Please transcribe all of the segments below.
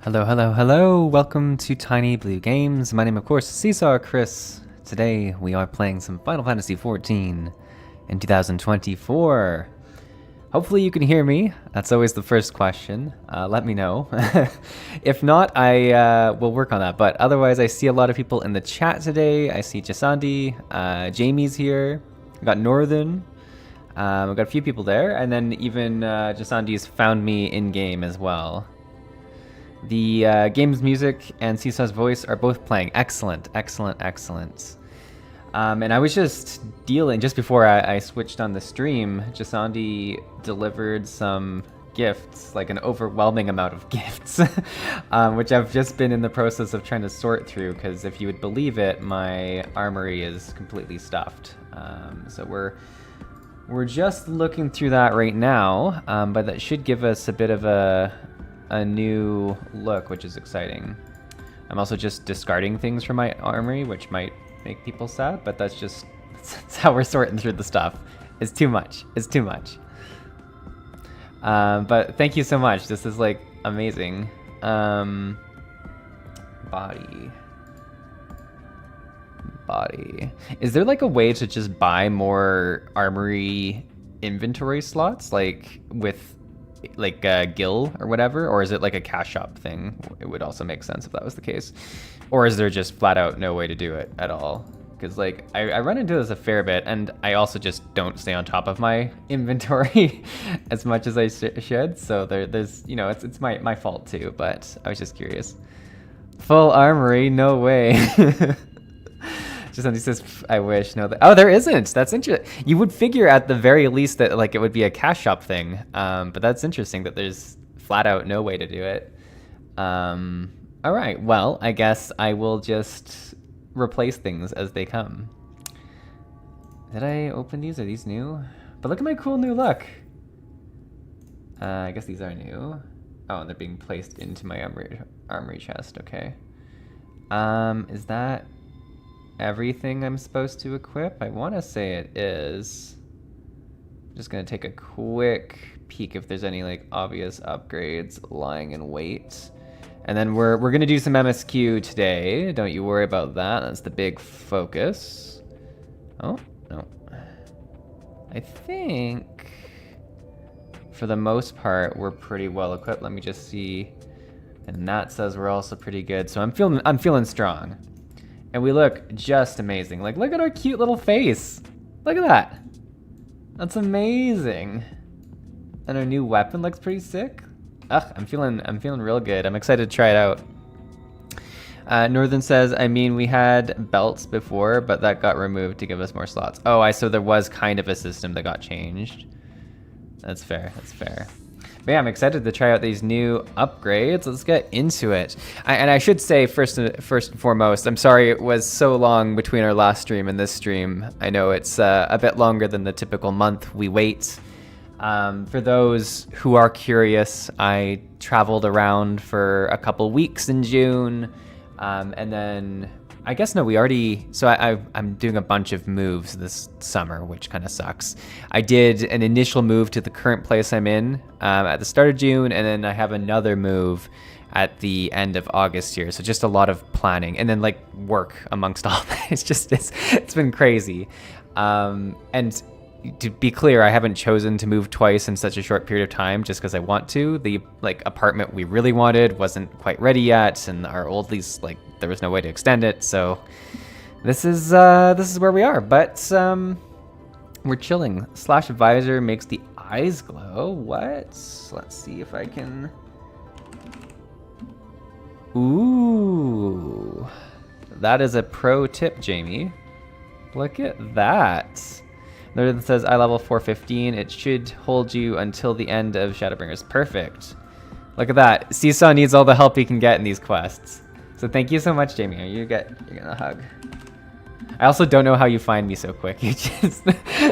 Hello, hello, hello! Welcome to Tiny Blue Games. My name, of course, is Seesaw Chris. Today, we are playing some Final Fantasy XIV in 2024. Hopefully you can hear me. That's always the first question. Let me know. If not, I will work on that. But otherwise, I see a lot of people in the chat today. I see Jasandi, Jamie's here. I got Northern. I've got a few people there. And then even Jasandi's found me in-game as well. The game's music and Seesaw's voice are both playing. Excellent, excellent, excellent. And I was just dealing, just before I switched on the stream, Jasandi delivered some gifts, like an overwhelming amount of gifts, which I've just been in the process of trying to sort through, because if you would believe it, my armory is completely stuffed. So we're just looking through that right now, but that should give us a bit of a new look, which is exciting. I'm also just discarding things from my armory, which might make people sad, but that's how we're sorting through the stuff. It's too much. It's too much. But thank you so much. This is like amazing. Body. Is there like a way to just buy more armory inventory slots, like with like Gil or whatever, or is it like a cash shop thing? It would also make sense if that was the case. Or is there just flat out no way to do it at all? Because like I run into this a fair bit, and I also just don't stay on top of my inventory as much as I should. So there's, you know, it's my fault too, but I was just curious. Full armory, no way. Just says, I wish. No, oh, there isn't. That's interesting. You would figure at the very least that like it would be a cash shop thing. But that's interesting that there's flat out no way to do it. All right. Well, I guess I will just replace things as they come. Did I open these? Are these new? But look at my cool new look. I guess these are new. Oh, and they're being placed into my armory chest. Okay. Is that everything I'm supposed to equip? I want to say it is. I'm just gonna take a quick peek if there's any like obvious upgrades lying in wait, and then we're gonna do some MSQ today. Don't you worry about that. That's the big focus. Oh no, I think for the most part we're pretty well equipped. Let me just see, and that says we're also pretty good. So I'm feeling strong. And we look just amazing. Like, look at our cute little face. Look at that. That's amazing. And our new weapon looks pretty sick. Ugh, I'm feeling real good. I'm excited to try it out. Northern says, I mean, we had belts before, but that got removed to give us more slots. Oh, so there was kind of a system that got changed. That's fair, that's fair. But yeah, I'm excited to try out these new upgrades. Let's get into it. And I should say, first and foremost, I'm sorry it was so long between our last stream and this stream. I know it's a bit longer than the typical month we wait. For those who are curious, I traveled around for a couple weeks in June. And then, I guess, no, we already... So I'm doing a bunch of moves this summer, which kind of sucks. I did an initial move to the current place I'm in at the start of June, and then I have another move at the end of August here. So just a lot of planning, and then like work amongst all that. It's been crazy. And to be clear, I haven't chosen to move twice in such a short period of time just because I want to. The like apartment we really wanted wasn't quite ready yet, and our old lease, like, there was no way to extend it. So this is where we are. But we're chilling. Slash visor makes the eyes glow. What? Let's see if I can. Ooh, that is a pro tip, Jamie. Look at that. Northern says, I level 415. It should hold you until the end of ShadowBringers. Perfect. Look at that. Seesaw needs all the help he can get in these quests. So thank you so much, Jamie. You're getting a hug. I also don't know how you find me so quick.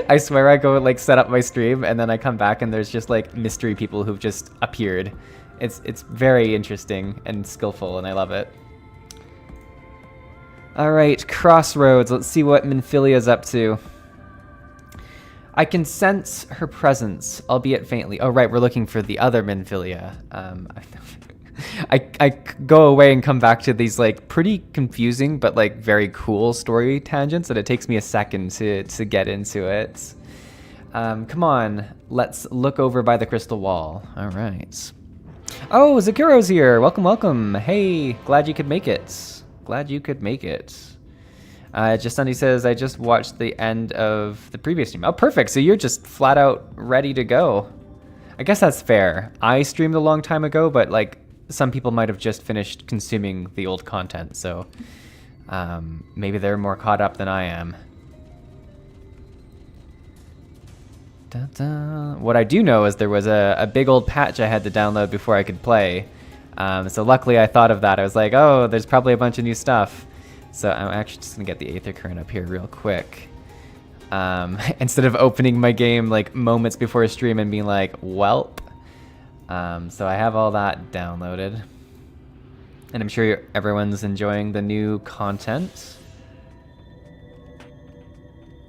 I swear I go like set up my stream and then I come back and there's just like mystery people who've just appeared. It's very interesting and skillful, and I love it. All right, Crossroads. Let's see what Minfilia's up to. I can sense her presence, albeit faintly. Oh, right, we're looking for the other Minfilia. I go away and come back to these like pretty confusing but like very cool story tangents, and it takes me a second to get into it. Come on, let's look over by the crystal wall. All right. Oh, Zakuro's here. Welcome, welcome. Hey, glad you could make it. Glad you could make it. Just Sunday says, I just watched the end of the previous stream. Oh, perfect. So you're just flat out ready to go. I guess that's fair. I streamed a long time ago, but like some people might have just finished consuming the old content. So maybe they're more caught up than I am. Da-da. What I do know is there was a big old patch I had to download before I could play. So luckily I thought of that. I was like, oh, there's probably a bunch of new stuff. So I'm actually just gonna get the Aether Current up here real quick. Instead of opening my game like moments before a stream and being like, welp. So I have all that downloaded. And I'm sure everyone's enjoying the new content.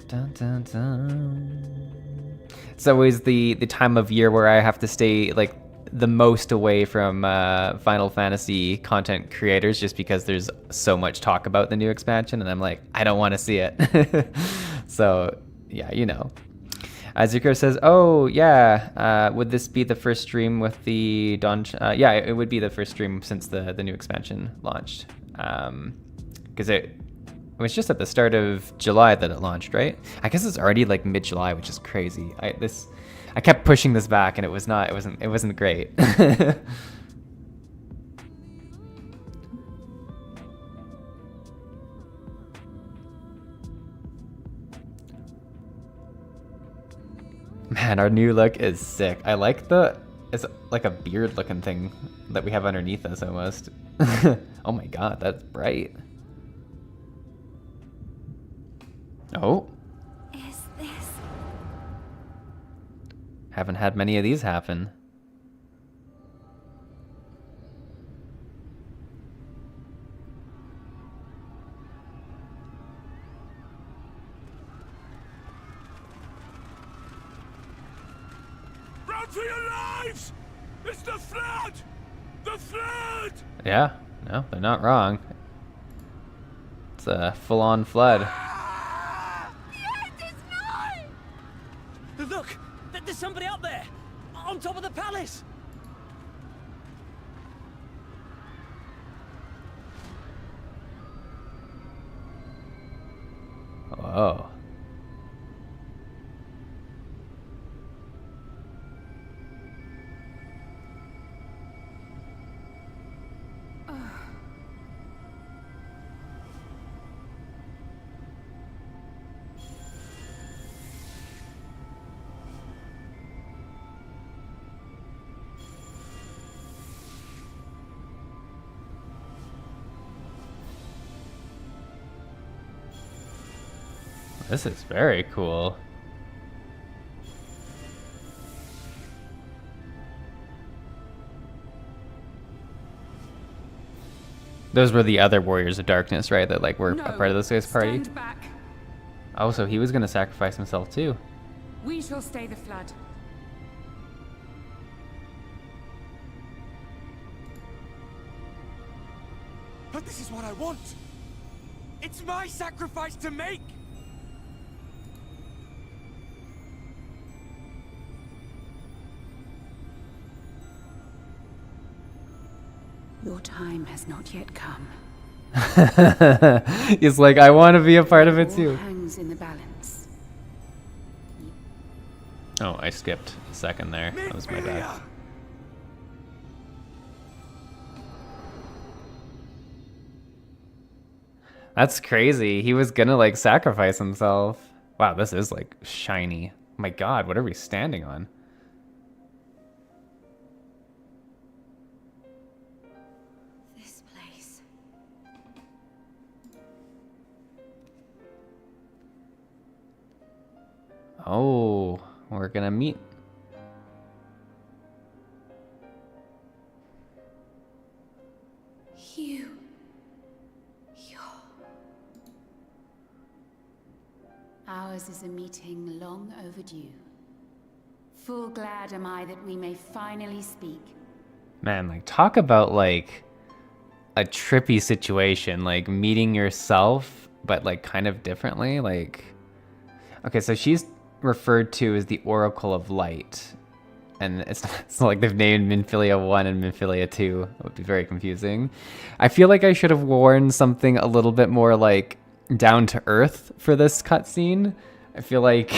Dun, dun, dun. It's always the time of year where I have to stay like the most away from Final Fantasy content creators, just because there's so much talk about the new expansion, and I'm like, I don't want to see it. So yeah, you know. Zuko says, oh yeah, would this be the first stream with the Dawn? Yeah, it would be the first stream since the new expansion launched, because it was just at the start of July that it launched, right? I guess it's already like mid-July, which is crazy. I kept pushing this back, and it wasn't great. Man, our new look is sick. I like it's like a beard looking thing that we have underneath us almost. Oh my god, that's bright. Oh. Is this? Haven't had many of these happen. Run for your lives! It's the flood! The flood! Yeah, no, they're not wrong. It's a full-on flood. Look! There's somebody up there! On top of the palace! Whoa. This is very cool. Those were the other Warriors of Darkness, right? That like were a part of this guy's party. Stand back. Oh, so he was gonna sacrifice himself too. We shall stay the flood. But this is what I want! It's my sacrifice to make! Your time has not yet come. He's like, I want to be a part of it All too. hangs in the balance. Oh, I skipped a second there. That was my bad. That's crazy. He was gonna like sacrifice himself. Wow, this is like shiny. My god, what are we standing on? This place. Oh, we're gonna meet. Ours is a meeting long overdue. Full glad am I that we may finally speak. Man, like, talk about, like, a trippy situation, like, meeting yourself, but, like, kind of differently, like... Okay, so she's referred to as the Oracle of Light, and it's not like they've named Minfilia 1 and Minfilia 2. That would be very confusing. I feel like I should have worn something a little bit more, like, down-to-earth for this cutscene. I feel like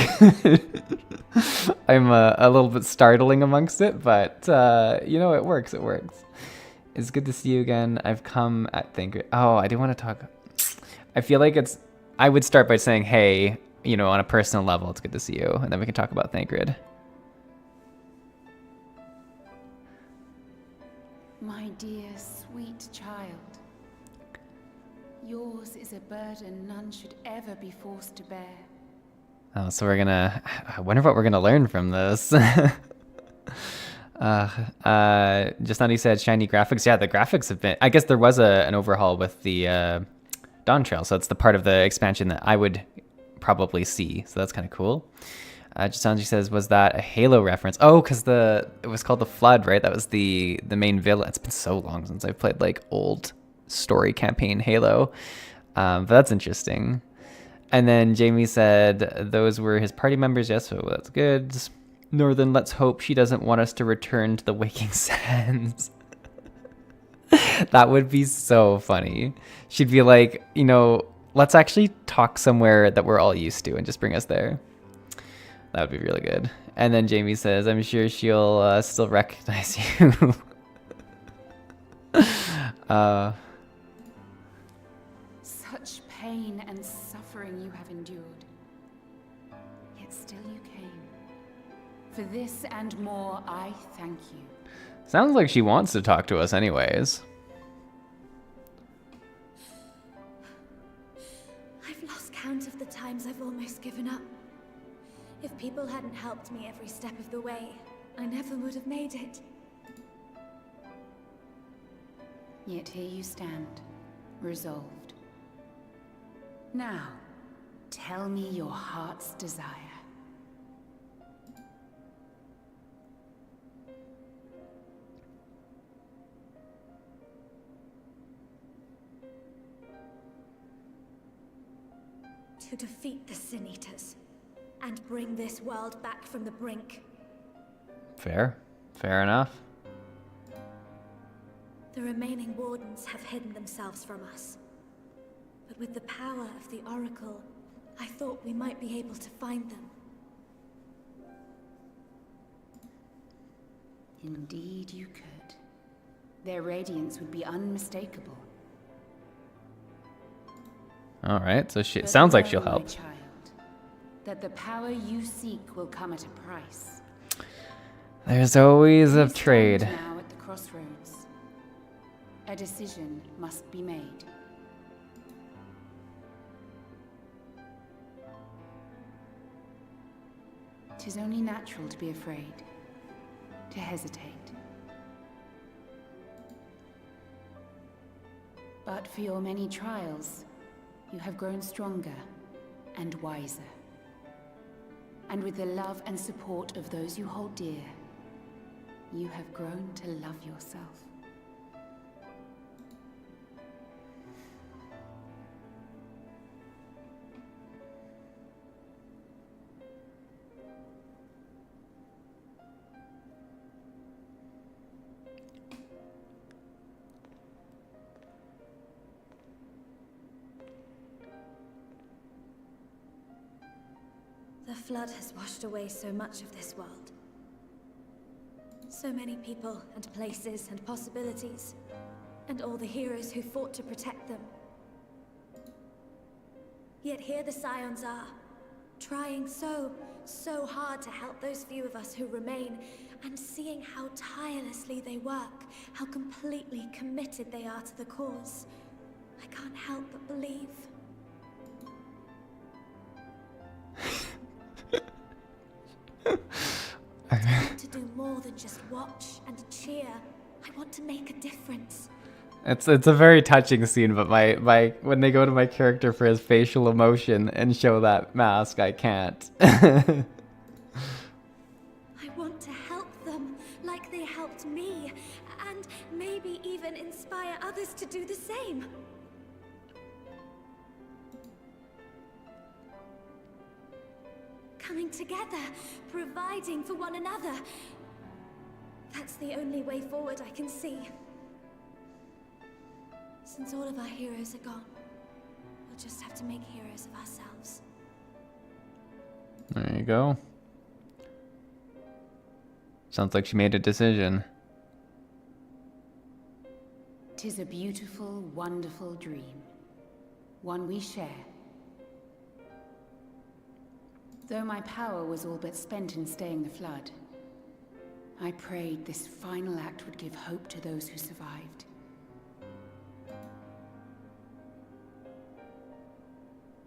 I'm a little bit startling amongst it, but, you know, it works, it works. It's good to see you again. I've come at Thancred. Oh, I do want to talk. I feel like I would start by saying, hey, you know, on a personal level, it's good to see you, and then we can talk about Thancred. My dear, sweet child. Yours is a burden none should ever be forced to bear. Oh, so we're gonna... I wonder what we're gonna learn from this. Just now he said shiny graphics. Yeah, the graphics have been... I guess there was an overhaul with the Dawn Trail, so it's the part of the expansion that I would probably see. So that's kind of cool. Jisanji says, was that a Halo reference? Oh, because it was called the Flood, right? That was the main villain. It's been so long since I've played like old story campaign Halo. But that's interesting. And then Jamie said those were his party members. Yes, so that's good. Northern, let's hope she doesn't want us to return to the Waking Sands. That would be so funny. She'd be like, you know, let's actually talk somewhere that we're all used to and just bring us there. That would be really good. And then Jamie says, I'm sure she'll still recognize you. Such pain and suffering you have endured. Yet still you came. For this and more, I thank you. Sounds like she wants to talk to us anyways. I've lost count of the times I've almost given up. If people hadn't helped me every step of the way, I never would have made it. Yet here you stand, resolved. Now, tell me your heart's desire. To defeat the Sin Eaters, and bring this world back from the brink. Fair. Fair enough. The remaining Wardens have hidden themselves from us. But with the power of the Oracle, I thought we might be able to find them. Indeed you could. Their radiance would be unmistakable. All right, so it But sounds like she'll know, my help. child, that the power you seek will come at a price. There's always a You stand trade. now at the crossroads. A decision must be made. Tis only natural to be afraid, to hesitate. But for your many trials, you have grown stronger and wiser. And with the love and support of those you hold dear, you have grown to love yourself. The flood has washed away so much of this world. So many people and places and possibilities, and all the heroes who fought to protect them. Yet here the Scions are, trying so hard to help those few of us who remain, and seeing how tirelessly they work, how completely committed they are to the cause. I can't help but believe. I want to do more than just watch and cheer. I want to make a difference. It's a very touching scene, but my when they go to my character for his facial emotion and show that mask, I can't. I want to help them like they helped me, and others to do the same. Coming together, providing for one another. That's the only way forward I can see. Since all of our heroes are gone, we'll just have to make heroes of ourselves. There you go. Sounds like she made a decision. 'Tis a beautiful, wonderful dream. One we share. Though my power was all but spent in staying the flood, I prayed this final act would give hope to those who survived.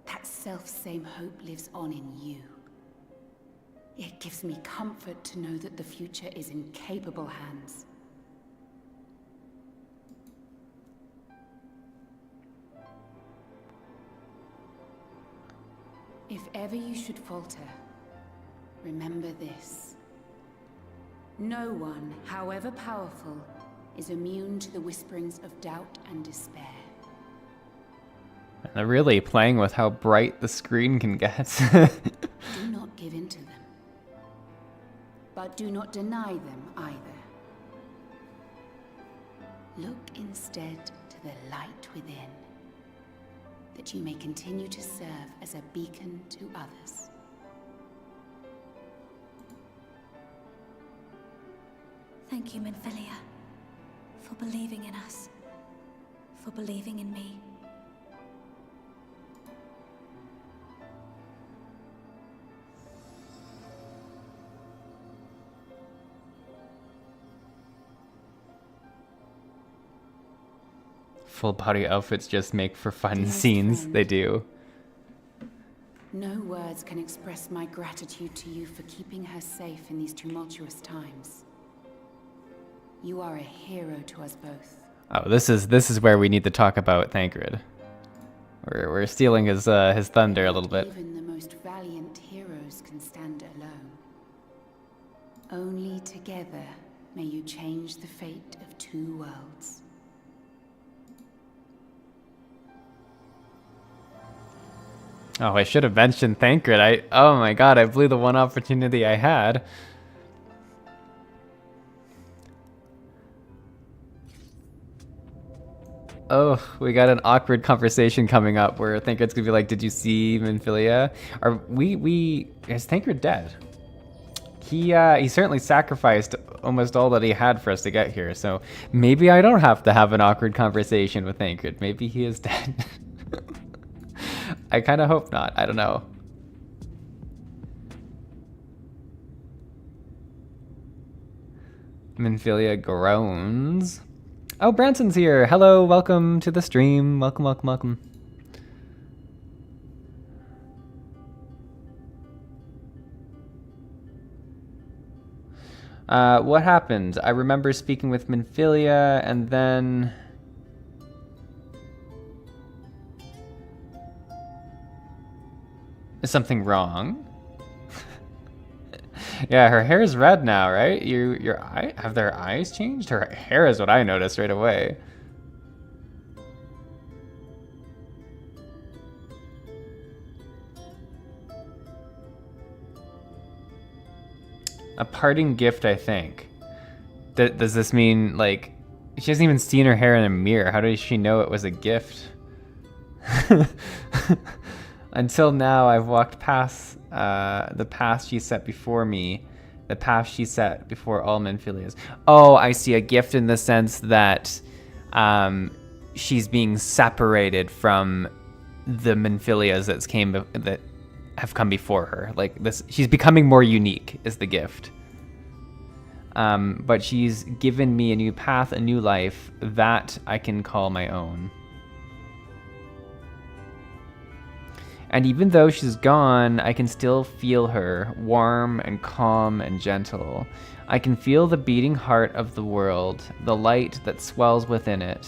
That self-same hope lives on in you. It gives me comfort to know that the future is in capable hands. If ever you should falter, remember this. No one, however powerful, is immune to the whisperings of doubt and despair. They're really playing with how bright the screen can get. Do not give in to them. But do not deny them either. Look instead to the light within, that you may continue to serve as a beacon to others. Thank you, Minfilia, for believing in us, for believing in me. Full body outfits just make for fun Dearest scenes. friend. They do. No words can express my gratitude to you for keeping her safe in these tumultuous times. You are a hero to us both. Oh, this is where we need to talk about Thancred. We're stealing his thunder a little bit. Even the most valiant heroes can stand alone. Only together may you change the fate of two worlds. Oh, I should have mentioned Thancred. Oh my god, I blew the one opportunity I had. Oh, we got an awkward conversation coming up where Thancred's gonna be like, "Did you see Minfilia?" Is Thancred dead? He certainly sacrificed almost all that he had for us to get here, so maybe I don't have to have an awkward conversation with Thancred. Maybe he is dead. I kind of hope not. I don't know. Minfilia groans. Oh, Branson's here. Hello, welcome to the stream. Welcome, welcome, welcome. What happened? I remember speaking with Minfilia, and then... Is something wrong? Yeah, her hair is red now, right? Your eye, have their eyes changed? Her hair is what I noticed right away. A parting gift, I think. Does this mean, like, she hasn't even seen her hair in a mirror? How does she know it was a gift? Until now, I've walked past the path she set before me, the path she set before all Minfilias. Oh, I see, a gift in the sense that she's being separated from the Minfilias that have come before her. Like this, she's becoming more unique is the gift. But she's given me a new path, a new life that I can call my own. And even though she's gone, I can still feel her, warm and calm and gentle. I can feel the beating heart of the world, the light that swells within it.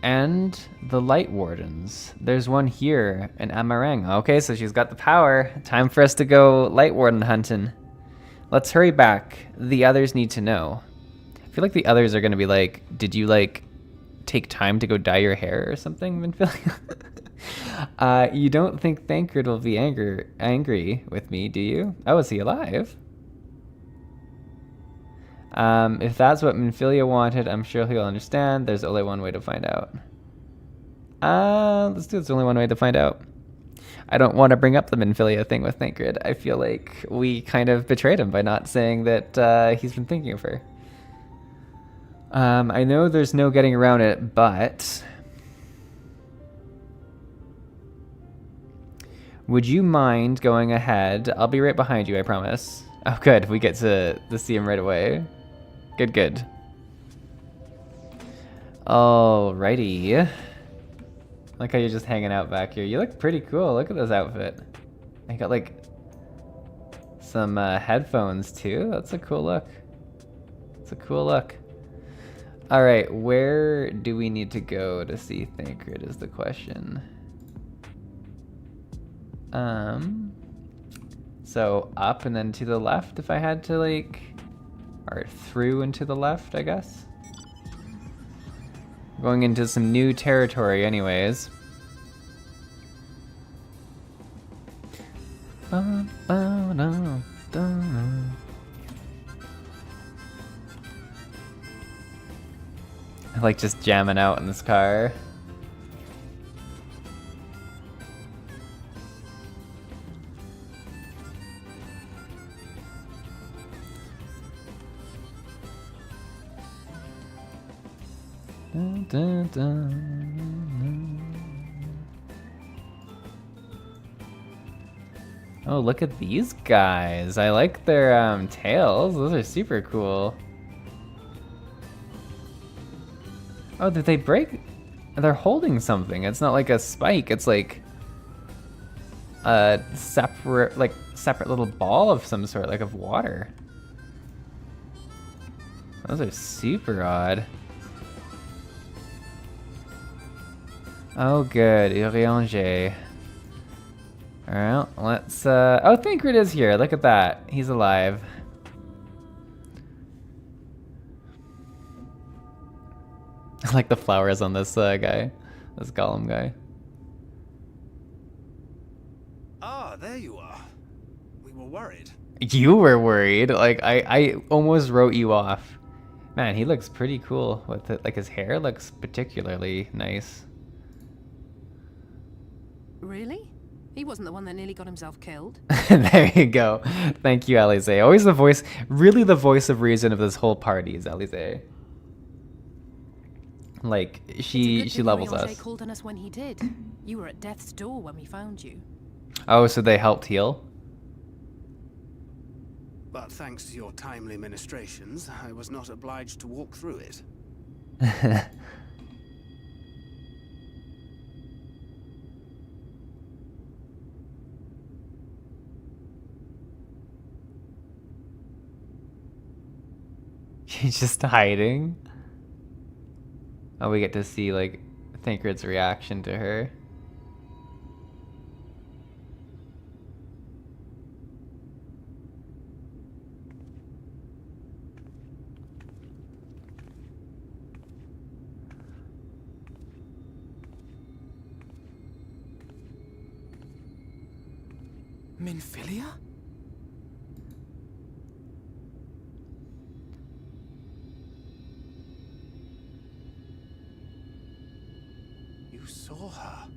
And the Light Wardens. There's one here in Amarang. Okay, so she's got the power. Time for us to go Light Warden hunting. Let's hurry back. The others need to know. I feel like the others are gonna be like, did you like take time to go dye your hair or something, Minfilia? You don't think Thancred will be angry with me, do you? Oh, is he alive? If that's what Minfilia wanted, I'm sure he'll understand. There's only one way to find out. Let's do There's only one way to find out. I don't want to bring up the Minfilia thing with Thancred. I feel like we kind of betrayed him by not saying that he's been thinking of her. I know there's no getting around it, but... would you mind going ahead? I'll be right behind you, I promise. Oh, good. We get to see him right away. Good, good. Alrighty. I like how you're just hanging out back here. You look pretty cool. Look at this outfit. I got like some headphones too. That's a cool look. It's a cool look. Alright, where do we need to go to see Thancred is the question. So up and then to the left if I had to like, or through and to the left, I guess. Going into some new territory anyways. I like just jamming out in this car. Dun, dun, dun. Oh, look at these guys. I like their tails. Those are super cool. Oh, did they break? They're holding something. It's not like a spike. It's like a separate little ball of some sort, like of water. Those are super odd. Oh, good. Urianger. Alright, let's... oh, Thancred is here. Look at that. He's alive. I like the flowers on this guy. This golem guy. Ah, there you are. We were worried. You were worried. Like, I almost wrote you off. Man, he looks pretty cool with it. Like, his hair looks particularly nice. Really? He wasn't the one that nearly got himself killed. There you go. Thank you, Alize. Always the voice, really the voice of reason of this whole party is Alize. Like, she levels us. Called on us when he did. You were at death's door when we found you. Oh, so they helped heal? But thanks to your timely ministrations, I was not obliged to walk through it. He's just hiding. Oh, we get to see like Thancred's reaction to her. Minfilia? You saw her.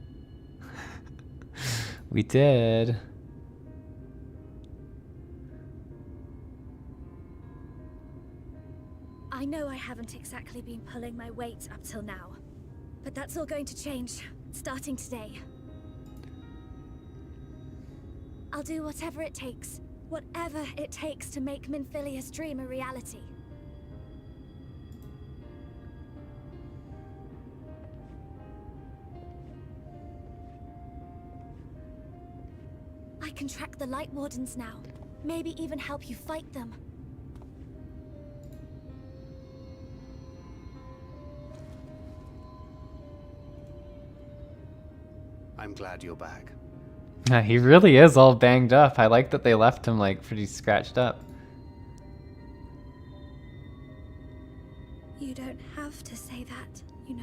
We did. I know I haven't exactly been pulling my weight up till now, but that's all going to change, starting today. I'll do whatever it takes to make Minfilia's dream a reality. I can track the Light Wardens now, maybe even help you fight them. I'm glad you're back. He really is all banged up. I like that they left him like pretty scratched up. have to say that, you know.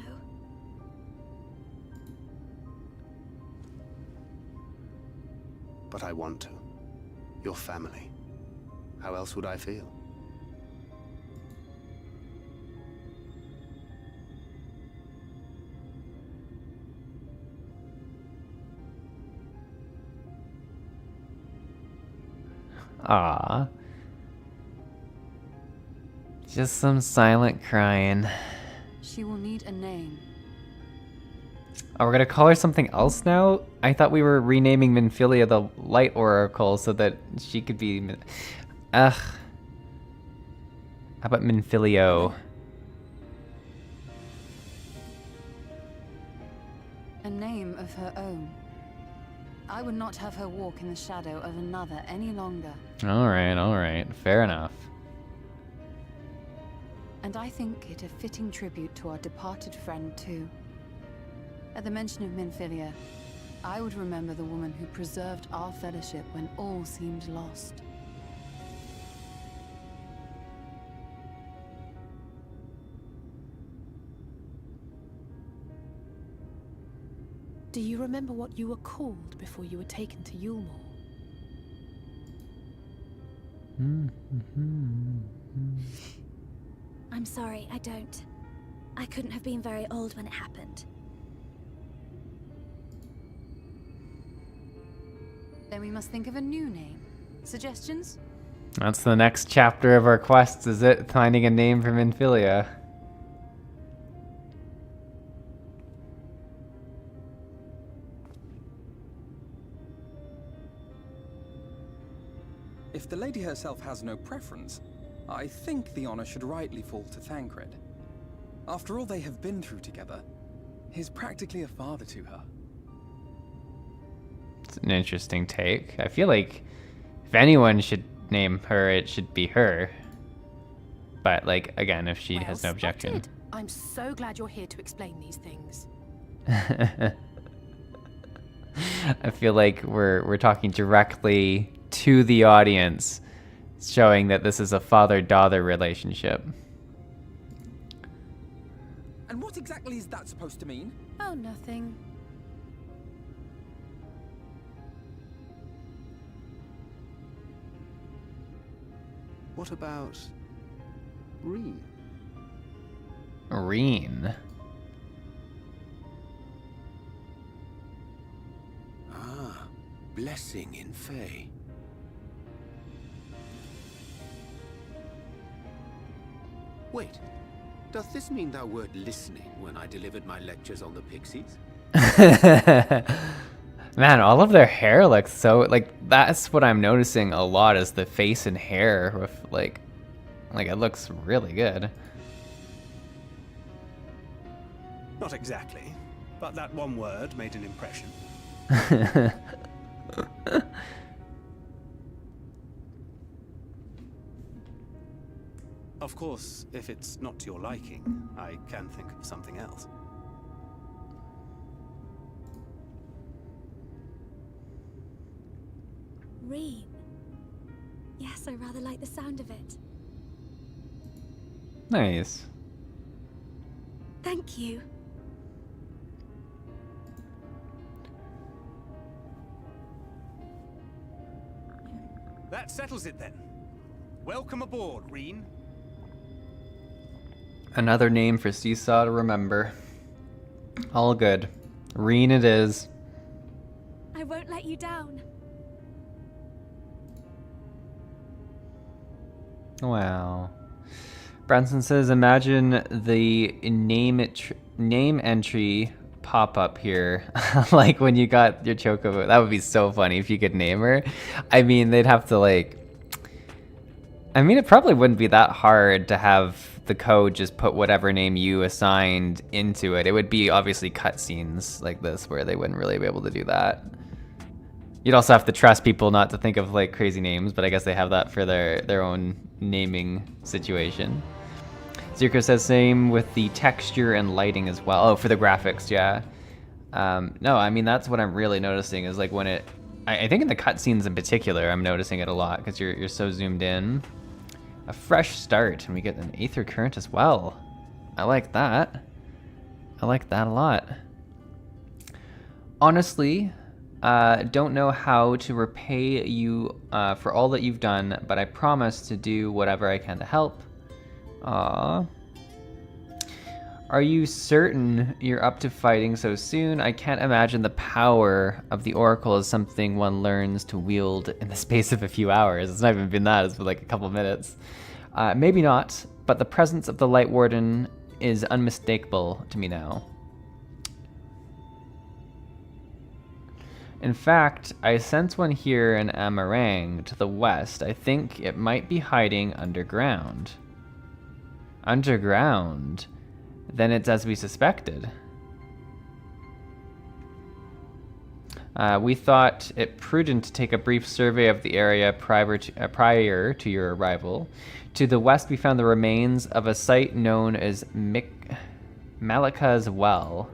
But I want to. Your family. How else would I feel? Ah. Just some silent crying. She will need a name. Oh, we're gonna call her something else now? I thought we were renaming Minfilia the Light Oracle so that she could be... Ugh. How about Minfilio? A name of her own. I would not have her walk in the shadow of another any longer. Alright. Fair enough. And I think it a fitting tribute to our departed friend too. At the mention of Minfilia, I would remember the woman who preserved our fellowship when all seemed lost. Do you remember what you were called before you were taken to Yulmore? I'm sorry, I don't. I couldn't have been very old when it happened. Then we must think of a new name. Suggestions? That's the next chapter of our quest, is it? Finding a name for Minfilia. If the lady herself has no preference, I think the honor should rightly fall to Thancred. After all they have been through together, he's practically a father to her. It's an interesting take. I feel like if anyone should name her, it should be her. But, like, again, if she has no objection. Spotted. I'm so glad you're here to explain these things. I feel like we're talking directly to the audience, showing that this is a father-daughter relationship. And what exactly is that supposed to mean? Oh, nothing. What about Reen? Reen. Ah, blessing in Fae. Wait, doth this mean thou wert listening when I delivered my lectures on the pixies? Man, all of their hair looks so, like, that's what I'm noticing a lot is the face and hair with, like it looks really good. Not exactly, but that one word made an impression. Of course, if it's not to your liking, I can think of something else. Reen. Yes, I rather like the sound of it. Nice. Thank you. That settles it then. Welcome aboard, Reen. Another name for Seesaw to remember. All good. Reen it is. I won't let you down. Wow. Branson says, imagine the name entry pop up here. Like when you got your Chocobo. That would be so funny if you could name her. I mean, they'd have to like... I mean, it probably wouldn't be that hard to have the code just put whatever name you assigned into it. It would be obviously cutscenes like this where they wouldn't really be able to do that. You'd also have to trust people not to think of like crazy names, but I guess they have that for their own naming situation. Zirko says same with the texture and lighting as well. Oh, for the graphics, yeah. No, I mean, that's what I'm really noticing is like when it... I think in the cutscenes in particular, I'm noticing it a lot because you're so zoomed in. A fresh start, and we get an Aether Current as well. I like that. I like that a lot. Honestly, don't know how to repay you for all that you've done, but I promise to do whatever I can to help. Aww. Are you certain you're up to fighting so soon? I can't imagine the power of the Oracle is something one learns to wield in the space of a few hours. It's not even been that, it's been like a couple minutes. Maybe not, but the presence of the Light Warden is unmistakable to me now. In fact, I sense one here in Amarang to the west. I think it might be hiding underground. Underground? Then it's as we suspected. We thought it prudent to take a brief survey of the area prior to your arrival. To the west, we found the remains of a site known as Malika's Well.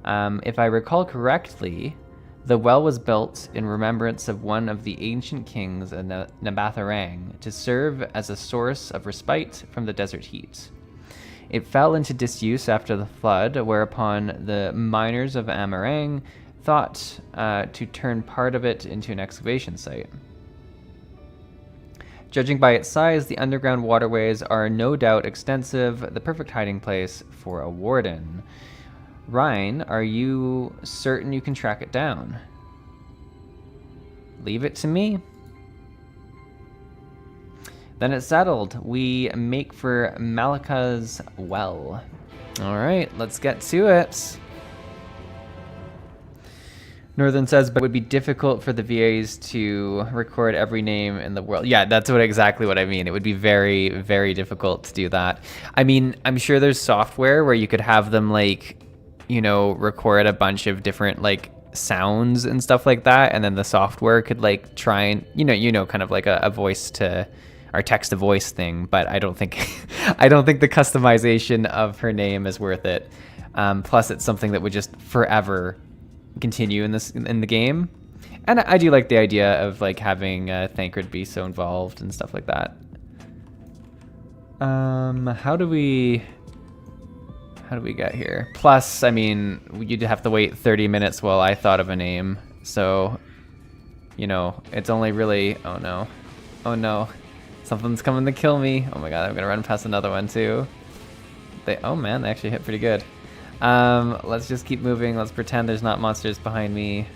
If I recall correctly, the well was built in remembrance of one of the ancient kings of Nabatharang to serve as a source of respite from the desert heat. It fell into disuse after the flood, whereupon the miners of Amarang thought to turn part of it into an excavation site. Judging by its size, the underground waterways are no doubt extensive, the perfect hiding place for a warden. Ryan, are you certain you can track it down? Leave it to me. Then it's settled. We make for Malika's Well. All right, let's get to it. Northern says, but it would be difficult for the VAs to record every name in the world. Yeah, that's exactly what I mean. It would be very, very difficult to do that. I mean, I'm sure there's software where you could have them like, you know, record a bunch of different like sounds and stuff like that, and then the software could like try and, you know, kind of like a voice to or text to voice thing. But I don't think, I don't think the customization of her name is worth it. Plus, it's something that would just forever continue in the game, and I do like the idea of like having Thancred be so involved and stuff like that. How do we get here? Plus, I mean, you'd have to wait 30 minutes while I thought of a name, so you know, it's only really, oh no, something's coming to kill me. Oh my god, I'm gonna run past another one too. Oh man, they actually hit pretty good. Let's just keep moving. Let's pretend there's not monsters behind me.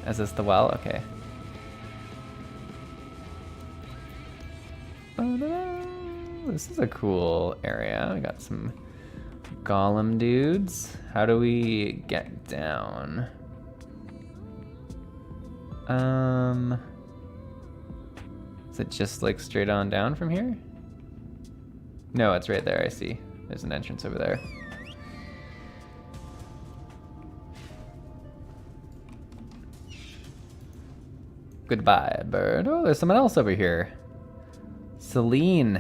Is this the well? Okay. This is a cool area. We got some golem dudes. How do we get down? Is it just like straight on down from here? No, it's right there. I see. There's an entrance over there. Goodbye, bird. Oh, there's someone else over here. Celine.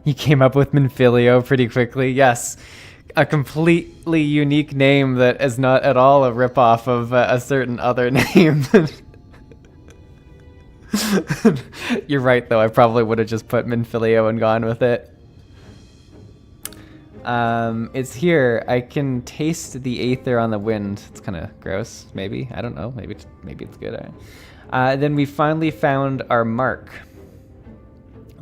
You came up with Minfilio pretty quickly. Yes. A completely unique name that is not at all a ripoff of a certain other name. You're right, though. I probably would have just put Minfilio and gone with it. It's here. I can taste the aether on the wind. It's kind of gross, maybe. I don't know. Maybe it's good. Then we finally found our mark.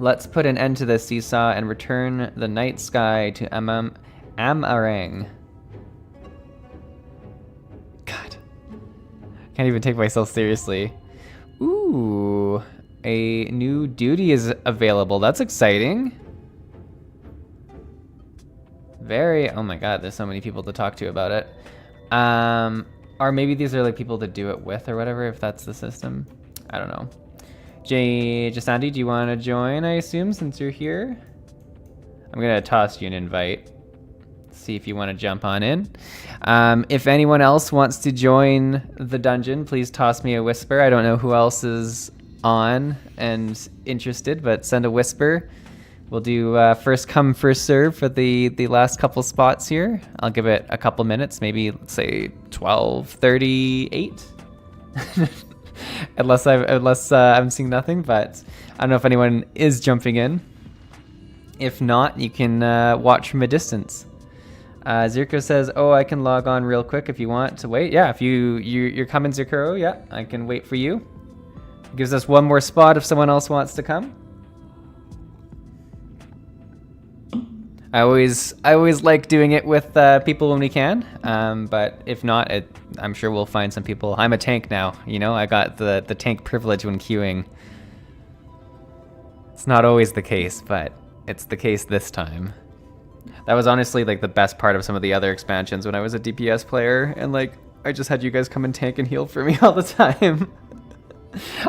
Let's put an end to this seesaw and return the night sky to Amarang. God. Can't even take myself seriously. Ooh. A new duty is available. That's exciting. Oh my god, there's so many people to talk to about it. Or maybe these are like people to do it with or whatever, if that's the system. I don't know. Jasandi, do you want to join, I assume, since you're here? I'm going to toss you an invite. See if you want to jump on in. If anyone else wants to join the dungeon, please toss me a whisper. I don't know who else is on and interested, but send a whisper. We'll do first come, first serve for the last couple spots here. I'll give it a couple minutes, maybe let's say 12:38. unless I'm seeing nothing, but I don't know if anyone is jumping in. If not, you can watch from a distance. Zirko says, "Oh, I can log on real quick if you want to wait." Yeah, if you're coming, Zirko, yeah, I can wait for you. Gives us one more spot if someone else wants to come. I always like doing it with people when we can, but if not, I'm sure we'll find some people. I'm a tank now, you know. I got the tank privilege when queuing. It's not always the case, but it's the case this time. That was honestly like the best part of some of the other expansions when I was a DPS player, and like I just had you guys come and tank and heal for me all the time.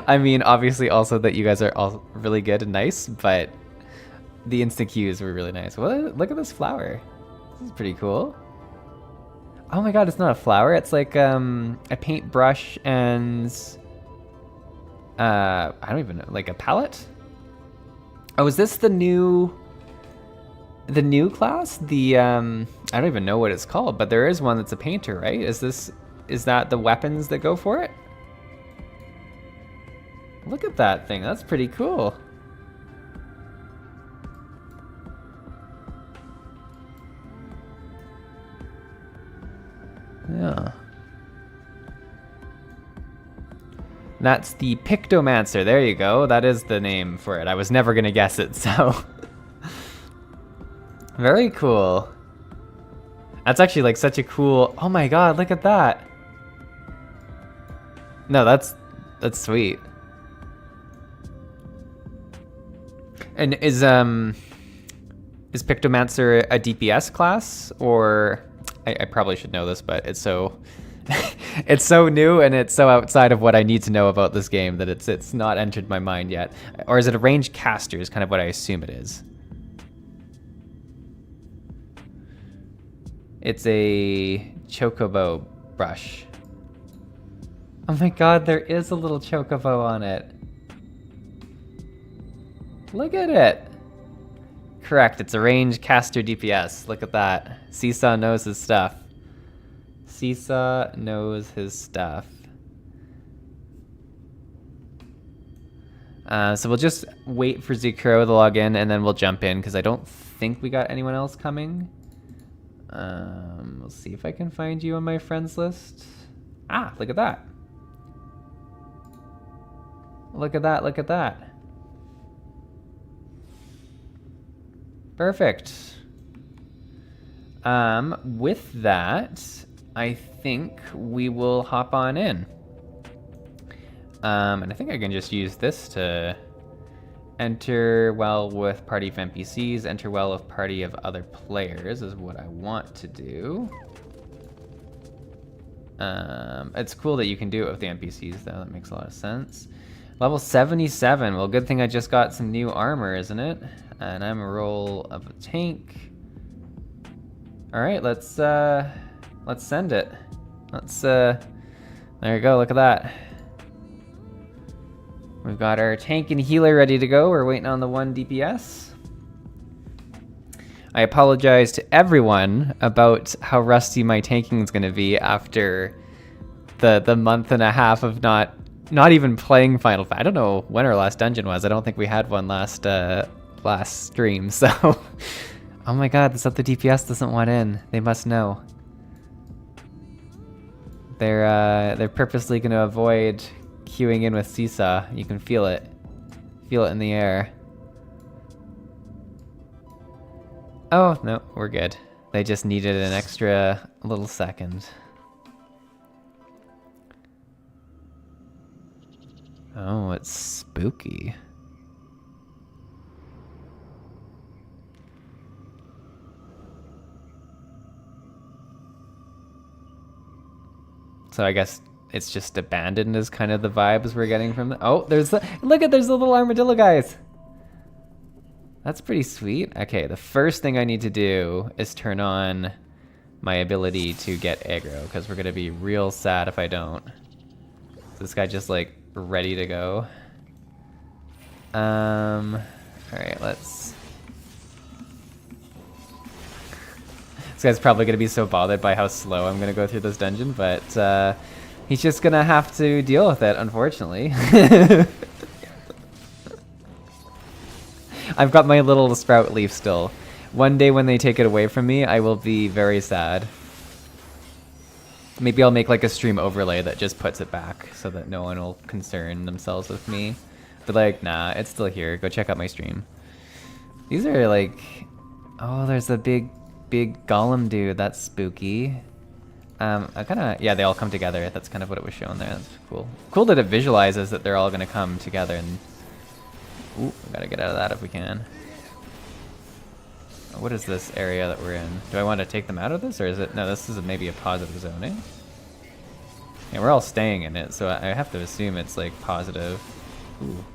I mean, obviously also that you guys are all really good and nice, but the instant queues were really nice. What? Look at this flower. This is pretty cool. Oh my god, it's not a flower. It's like a paintbrush and I don't even know, like a palette? Oh, is this the new class? The I don't even know what it's called, but there is one that's a painter, right? Is that the weapons that go for it? Look at that thing. That's pretty cool. Yeah. That's the Pictomancer. There you go. That is the name for it. I was never gonna guess it, so. Very cool. That's actually like such a cool. Oh my god, look at that. No, that's sweet. And is Pictomancer a DPS class, or I probably should know this, but it's so it's so new and it's so outside of what I need to know about this game that it's not entered my mind yet. Or is it a ranged caster is kind of what I assume it is. It's a chocobo brush. Oh my god, there is a little chocobo on it. Look at it. Correct, it's a ranged caster DPS. Look at that. Seesaw knows his stuff. Seesaw knows his stuff. So we'll just wait for Zekro to log in and then we'll jump in because I don't think we got anyone else coming. We'll see if I can find you on my friends list. Ah, look at that. Look at that, look at that. Perfect. With that, I think we will hop on in. And I think I can just use this to enter well with party of NPCs, enter well with party of other players is what I want to do. It's cool that you can do it with the NPCs though, that makes a lot of sense. Level 77, well good thing I just got some new armor, isn't it? And I'm a roll of a tank. All right, let's send it. There you go, look at that. We've got our tank and healer ready to go. We're waiting on the one DPS. I apologize to everyone about how rusty my tanking is gonna be after the month and a half of not even playing Final Fantasy. I don't know when our last dungeon was. I don't think we had one last stream, so oh my god, this other DPS doesn't want in. They must know. They're purposely going to avoid queuing in with Seesaw. You can feel it in the air. Oh no, we're good. They just needed an extra little second. Oh, it's spooky. So I guess it's just abandoned is kind of the vibes we're getting from the... Oh, there's the little armadillo guys. That's pretty sweet. Okay, the first thing I need to do is turn on my ability to get aggro, because we're gonna be real sad if I don't. Is this guy just like ready to go? Alright, let's... This guy's probably gonna be so bothered by how slow I'm gonna go through this dungeon, but He's just gonna have to deal with it, unfortunately. I've got my little sprout leaf still. One day when they take it away from me, I will be very sad. Maybe I'll make like a stream overlay that just puts it back so that no one will concern themselves with me. But like, nah, it's still here. Go check out my stream. These are like... Oh, there's a big golem dude. That's spooky. I kind of... Yeah, they all come together. That's kind of what it was showing there. That's cool. Cool that it visualizes that they're all going to come together and... Ooh, we gotta get out of that if we can. What is this area that we're in? Do I want to take them out of this, or is it... No, this is maybe a positive zoning. Yeah, we're all staying in it, so I have to assume it's, like, positive. Ooh.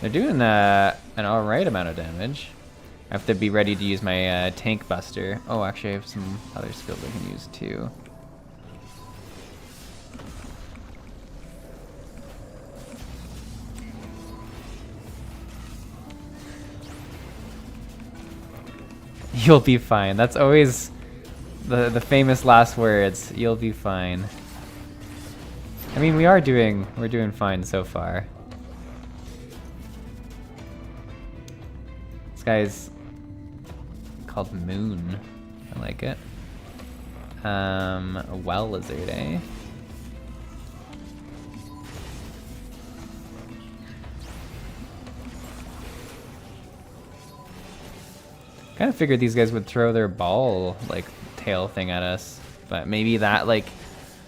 They're doing an alright amount of damage. I have to be ready to use my tank buster. Oh, actually, I have some other skills I can use, too. You'll be fine. That's always the famous last words. You'll be fine. I mean, we're doing fine so far. This guy's called Moon. I like it. A well lizard, eh? Kind of figured these guys would throw their ball, like, tail thing at us. But maybe that, like...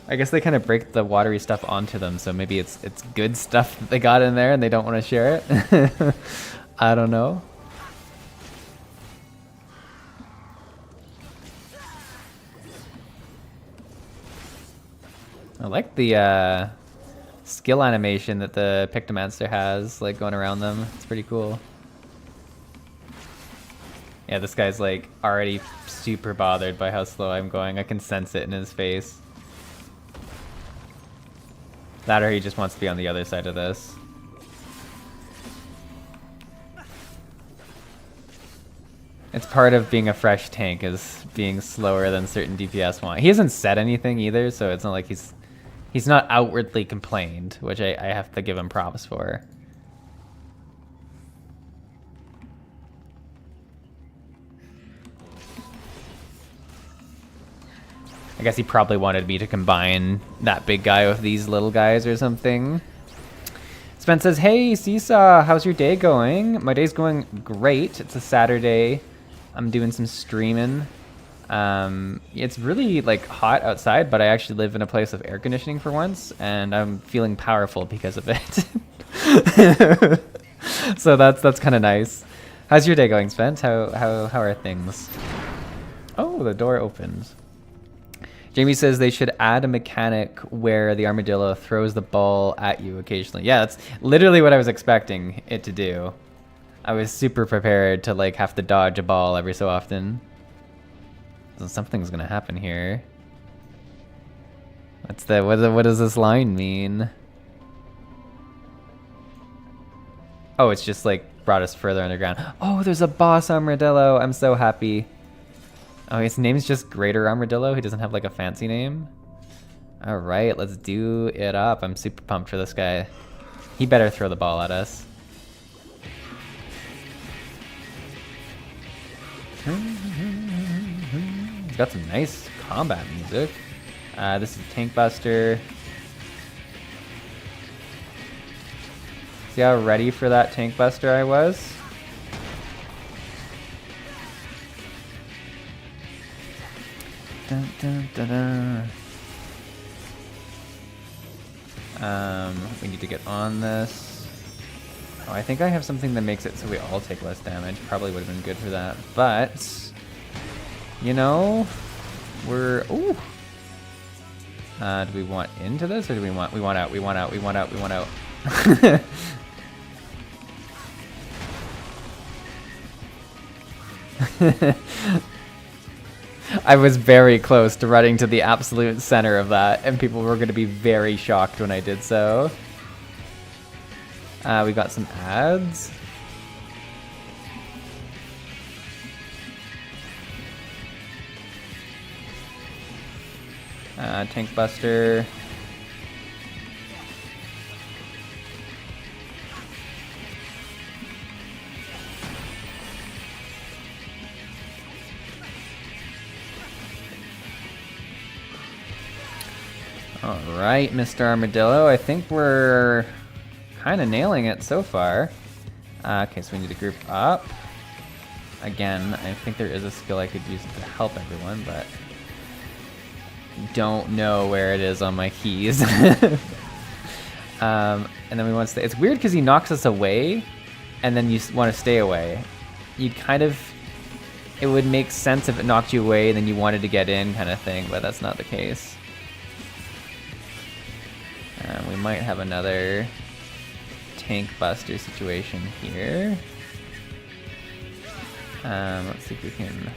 I guess they kind of break the watery stuff onto them, so maybe it's good stuff that they got in there and they don't want to share it. I don't know. I like the skill animation that the Pictomancer has, like, going around them. It's pretty cool. Yeah, this guy's like already super bothered by how slow I'm going. I can sense it in his face. That or he just wants to be on the other side of this. It's part of being a fresh tank, is being slower than certain DPS want. He hasn't said anything either, so it's not like he's not outwardly complained, which I have to give him props for. I guess he probably wanted me to combine that big guy with these little guys or something. Spence says, hey, Seesaw, how's your day going? My day's going great. It's a Saturday. I'm doing some streaming. It's really like hot outside, but I actually live in a place with air conditioning for once, and I'm feeling powerful because of it. So that's kind of nice. How's your day going, Spence? How are things? Oh, the door opens. Jamie says they should add a mechanic where the armadillo throws the ball at you occasionally. Yeah, that's literally what I was expecting it to do. I was super prepared to like have to dodge a ball every so often. So something's gonna happen here. What's the what does this line mean? Oh, it's just like brought us further underground. Oh, there's a boss armadillo. I'm so happy. Oh, his name's just Greater Armadillo. He doesn't have like a fancy name. All right, let's do it up. I'm super pumped for this guy. He better throw the ball at us. He's got some nice combat music. This is Tank Buster. See how ready for that Tank Buster I was? Dun, dun, dun, dun. We need to get on this. Oh, I think I have something that makes it so we all take less damage. Probably would have been good for that, but you know, we're ooh. Do we want into this or do we want out? We want out. We want out. We want out. I was very close to running to the absolute center of that, and people were going to be very shocked when I did so. We got some ads. Tank Buster. Alright, Mr. Armadillo, I think we're kind of nailing it so far. Okay, so we need to group up. Again, I think there is a skill I could use to help everyone, but don't know where it is on my keys. And then we want to stay. It's weird because he knocks us away, and then you want to stay away. You'd kind of... It would make sense if it knocked you away and then you wanted to get in kind of thing, but that's not the case. We might have another tank buster situation here. Let's see if we can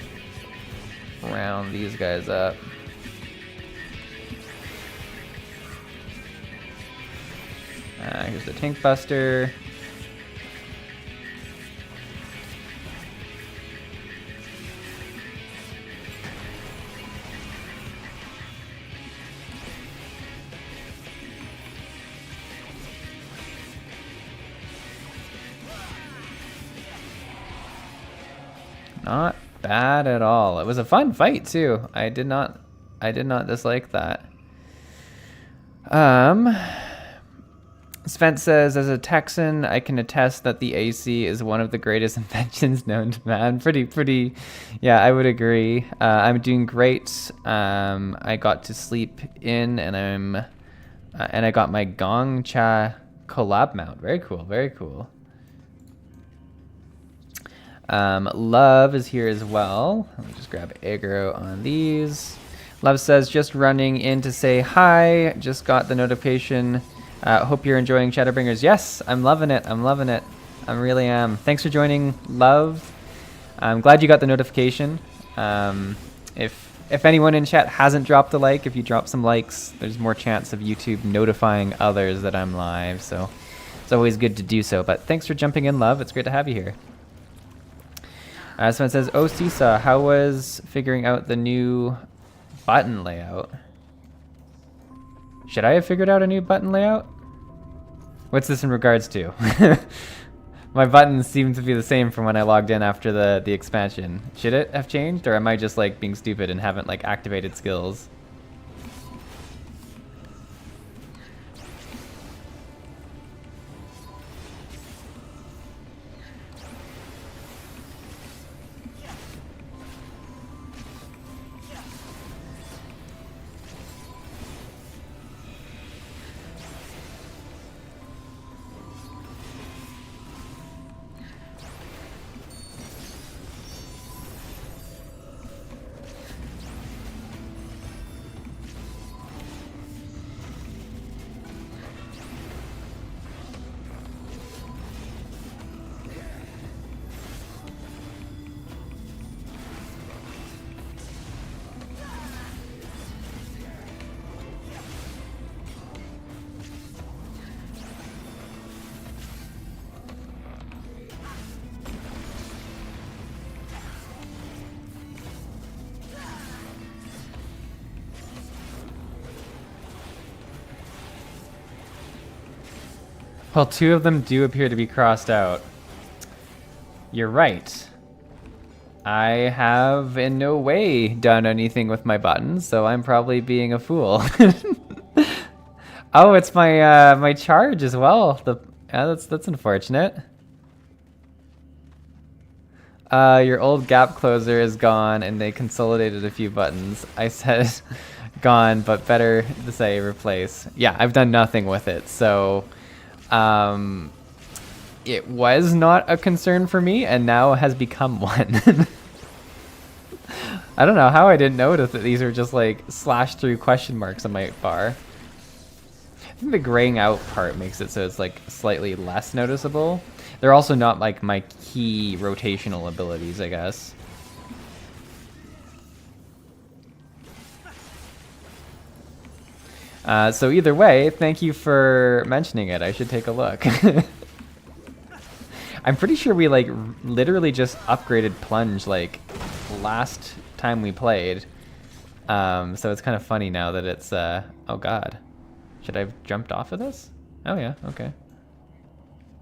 round these guys up. Here's the tank buster. Not bad at all. It was a fun fight too. I did not dislike that. Svent says, as a Texan, I can attest that the AC is one of the greatest inventions known to man. Pretty, yeah, I would agree. I'm doing great. I got to sleep in, and I got my Gong Cha collab mount. Very cool, very cool. Love is here as well. Let me just grab aggro on these. Love says, just running in to say hi. Just got the notification. Hope you're enjoying ShadowBringers. Yes, I'm loving it. I'm loving it. I really am. Thanks for joining, Love. I'm glad you got the notification. If anyone in chat hasn't dropped a like, if you drop some likes, there's more chance of YouTube notifying others that I'm live. So it's always good to do so. But thanks for jumping in, Love. It's great to have you here. Someone says, oh, Seesaw, how was figuring out the new button layout? Should I have figured out a new button layout? What's this in regards to? My buttons seem to be the same from when I logged in after the expansion. Should it have changed, or am I just like being stupid and haven't like activated skills? Well, two of them do appear to be crossed out. You're right. I have in no way done anything with my buttons, so I'm probably being a fool. Oh, it's my my charge as well. Yeah, that's unfortunate. Your old gap closer is gone, and they consolidated a few buttons. I said gone, but better to say replace. Yeah, I've done nothing with it, so it was not a concern for me, and now has become one. I don't know how I didn't notice that these are just like slashed through question marks on my bar. I think the graying out part makes it so it's like slightly less noticeable. They're also not like my key rotational abilities, I guess. So either way, thank you for mentioning it. I should take a look. I'm pretty sure we like literally just upgraded plunge like last time we played. So it's kind of funny now that it's oh god. Should I have jumped off of this? Oh yeah, okay.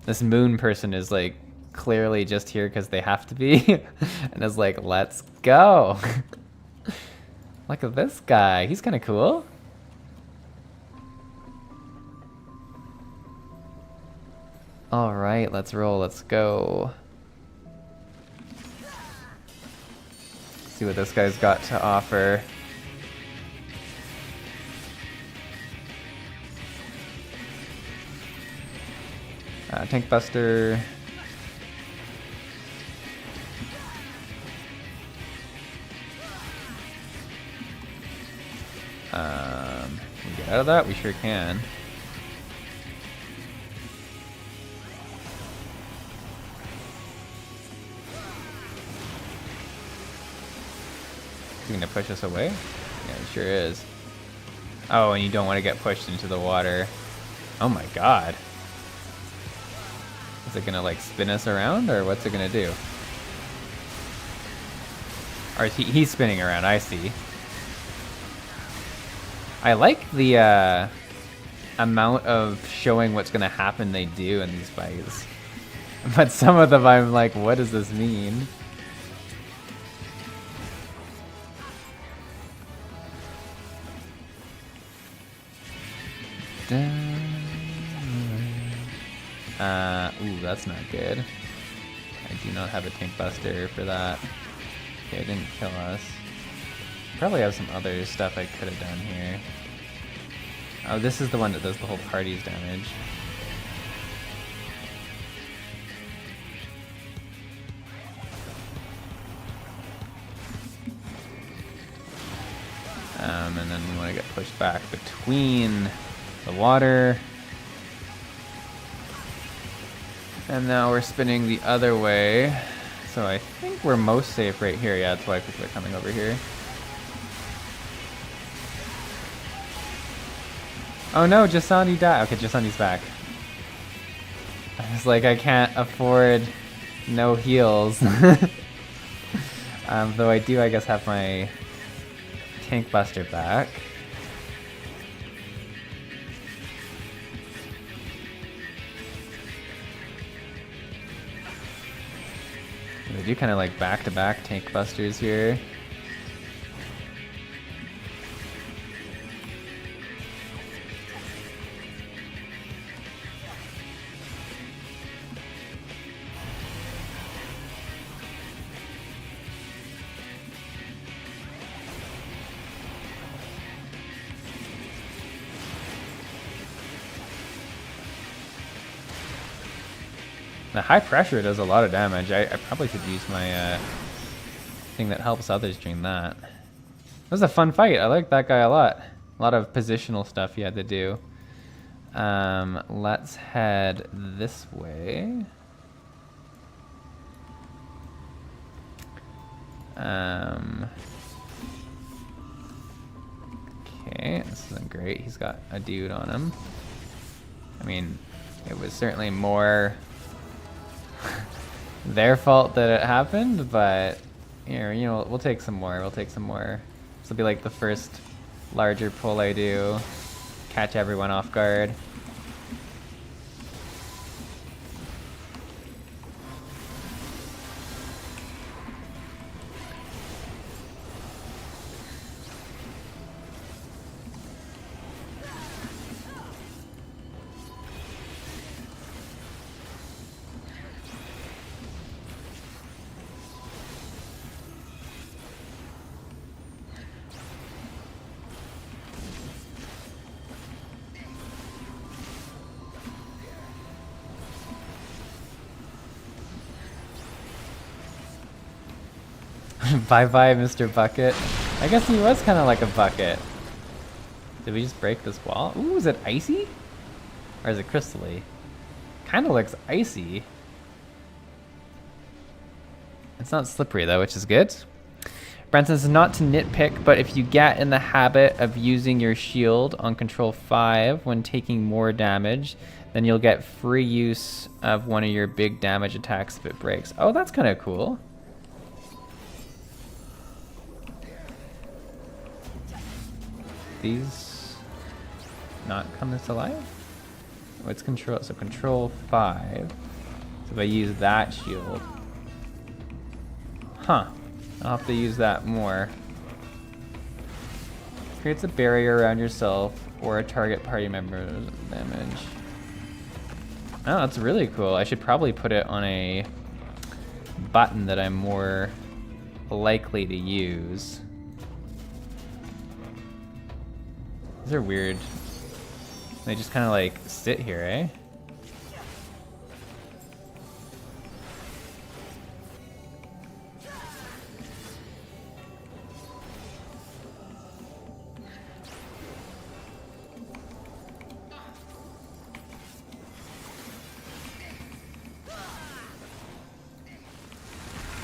This moon person is like clearly just here because they have to be and is like, let's go. Look at this guy. He's kind of cool. All right, let's roll. Let's go. See what this guy's got to offer. Tank Buster. Can we get out of that? We sure can. Is he gonna push us away? Yeah, he sure is. Oh, and you don't want to get pushed into the water. Oh my god. Is it gonna like spin us around, or what's it gonna do? Or is he's spinning around, I see. I like the amount of showing what's gonna happen they do in these fights. But some of them I'm like, what does this mean? Ooh, that's not good. I do not have a tank buster for that. Okay, it didn't kill us. Probably have some other stuff I could have done here. Oh, this is the one that does the whole party's damage. And then we want to get pushed back between the water. And now we're spinning the other way. So I think we're most safe right here. Yeah, that's why people are coming over here. Oh no, Jasandi died. Okay, Jasandi's back. I was like, I can't afford no heals. Though I do, I guess, have my tank buster back. They do kind of like back-to-back tank busters here. The high pressure does a lot of damage. I probably should use my thing that helps others during that. It was a fun fight. I like that guy a lot. A lot of positional stuff he had to do. Let's head this way. Okay, this isn't great. He's got a dude on him. I mean, it was certainly more their fault that it happened, but here, you know, we'll take some more. We'll take some more. This will be like the first larger pull I do. Catch everyone off guard. Bye-bye, Mr. Bucket. I guess he was kind of like a bucket. Did we just break this wall? Ooh, is it icy? Or is it crystally? Kind of looks icy. It's not slippery though, which is good. Branson says not to nitpick, but if you get in the habit of using your shield on control 5 when taking more damage, then you'll get free use of one of your big damage attacks if it breaks. Oh, that's kind of cool. These not come this alive? What's control? So control 5. So if I use that shield. Huh. I'll have to use that more. Creates a barrier around yourself or a target party member damage. Oh, that's really cool. I should probably put it on a button that I'm more likely to use. These are weird. They just kind of like sit here, eh?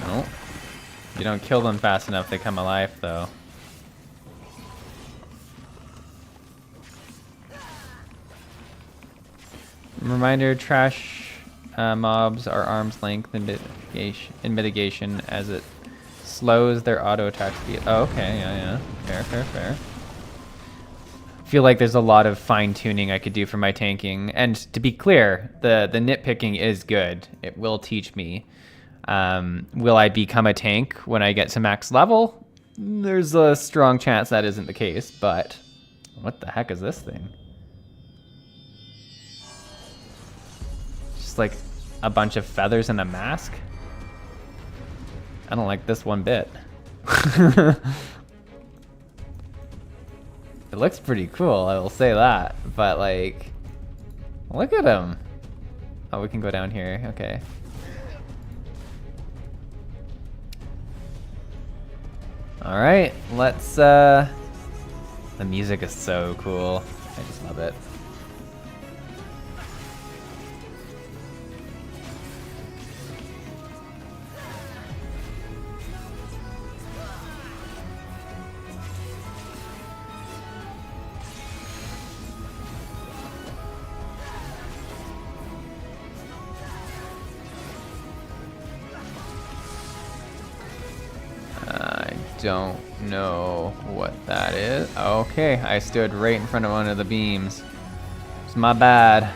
No. You don't kill them fast enough, they come alive though. Reminder, trash mobs are arm's length in mitigation as it slows their auto attack speed. Oh, okay, yeah. Fair. I feel like there's a lot of fine tuning I could do for my tanking. And to be clear, the nitpicking is good. It will teach me. Will I become a tank when I get to max level? There's a strong chance that isn't the case, but what the heck is this thing? Like a bunch of feathers and a mask. I don't like this one bit. It looks pretty cool, I will say that, but like, look at him. Oh, we can go down here, okay. All right, let's, the music is so cool. I just love it. Don't know what that is. Okay, I stood right in front of one of the beams. It's my bad.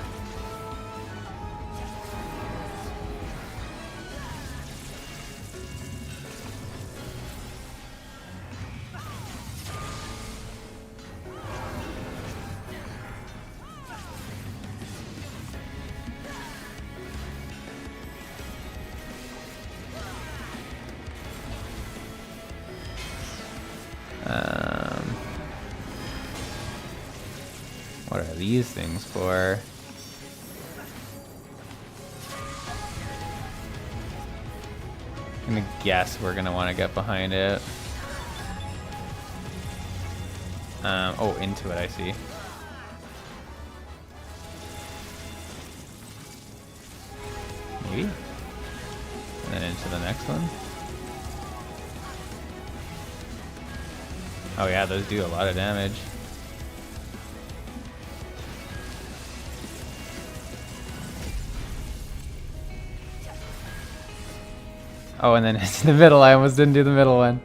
What are these things for? I'm gonna guess we're gonna want to get behind it. Oh, into it, I see. Maybe? And then into the next one. Oh yeah, those do a lot of damage. Oh, and then it's the middle. I almost didn't do the middle one.